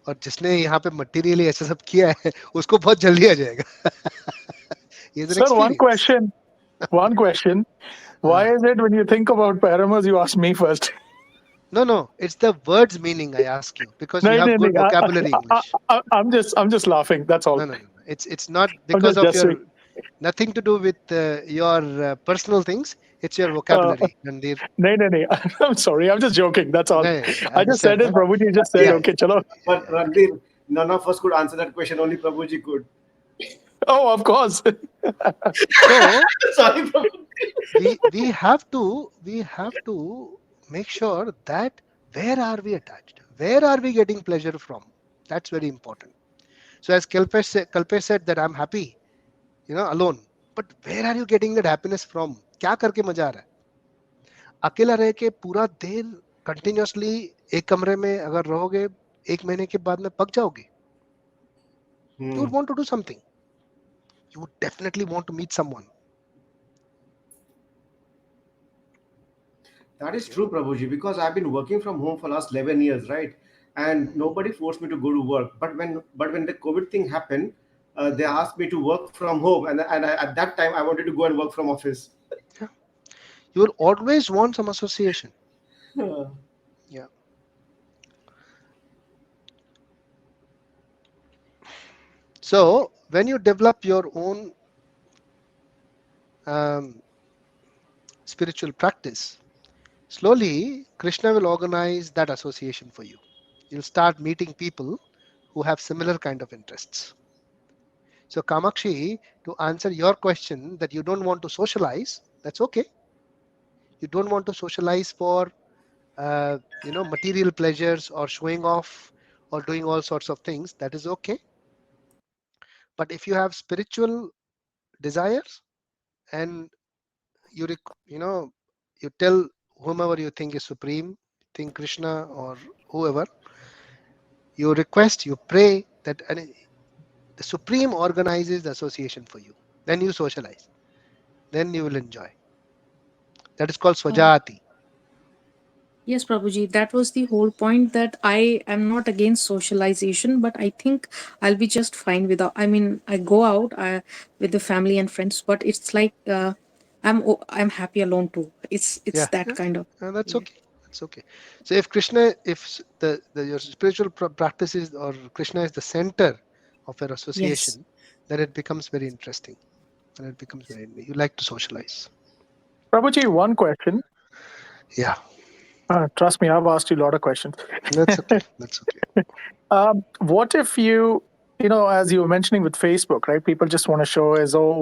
Speaker 1: और जिसने यहाँ पे मटेरियली ऐसा सब किया है, उसको बहुत जल्दी आ जाएगा.
Speaker 5: Sir, one question. One question. Why is it when you think about Paramours, you ask me first?
Speaker 1: No, it's the word's meaning I ask you, because you
Speaker 5: No,
Speaker 1: have
Speaker 5: no,
Speaker 1: good
Speaker 5: no.
Speaker 1: vocabulary English.
Speaker 5: I'm just laughing. That's all.
Speaker 1: No. It's not
Speaker 5: I'm
Speaker 1: because
Speaker 5: just
Speaker 1: of your,
Speaker 5: gesturing.
Speaker 1: nothing to do with your personal things. It's your vocabulary, Randir.
Speaker 5: No. I'm sorry. I'm just joking. That's all.
Speaker 1: No,
Speaker 5: I just said
Speaker 1: understand
Speaker 5: it.
Speaker 1: that.
Speaker 5: Prabhuji just said,
Speaker 1: Yeah,
Speaker 5: okay, chalo.
Speaker 3: But Randir, none of us could answer that question. Only Prabhuji could.
Speaker 5: Oh, of course.
Speaker 1: So
Speaker 3: Sorry, Prabhuji.
Speaker 1: we have to make sure that where are we attached? Where are we getting pleasure from? That's very important. So as Kalpesh said that I'm happy, alone. But where are you getting that happiness from? क्या करके मजा आ रहा है? अकेला रह के पूरा देर continuously एक कमरे में अगर रहोगे, एक महीने के बाद में पक जाओगे. You would want to do something. You would definitely want to meet someone.
Speaker 3: That is true, Prabhuji, because I've been working from home for last 11 years, right? And nobody forced me to go to work. But when the COVID thing happened, they asked me to work from home, and at that time I wanted to go and work from office.
Speaker 1: Yeah. You will always want some association. Yeah. So when you develop your own spiritual practice, slowly Krishna will organize that association for you. You'll start meeting people who have similar kind of interests. So Kamakshi, to answer your question that you don't want to socialize, that's okay. You don't want to socialize for material pleasures or showing off or doing all sorts of things, that is okay. But if you have spiritual desires and you you tell whomever you think is supreme, think Krishna or whoever, you request, you pray that the supreme organizes the association for you, then you socialize, then you will enjoy. That is called
Speaker 7: Uh,
Speaker 1: swajati.
Speaker 7: Yes, Prabhuji, that was the whole point, that I am not against socialization, but I think I'll be just fine without. I mean, I go out with the family and friends, but it's like I'm happy alone too. It's
Speaker 1: Yeah,
Speaker 7: that
Speaker 1: yeah,
Speaker 7: kind of.
Speaker 1: that's
Speaker 7: Yeah.
Speaker 1: okay. That's okay. So if Krishna, if the your spiritual practices or Krishna is the center of your
Speaker 7: Yes.
Speaker 1: association, then it becomes very interesting, and it becomes very, you like to socialize.
Speaker 5: Prabhuji, one question.
Speaker 1: Yeah,
Speaker 5: Trust me, I've asked you a lot of questions.
Speaker 1: that's okay. That's okay.
Speaker 5: What if as you were mentioning with Facebook, right? People just want to show as, oh,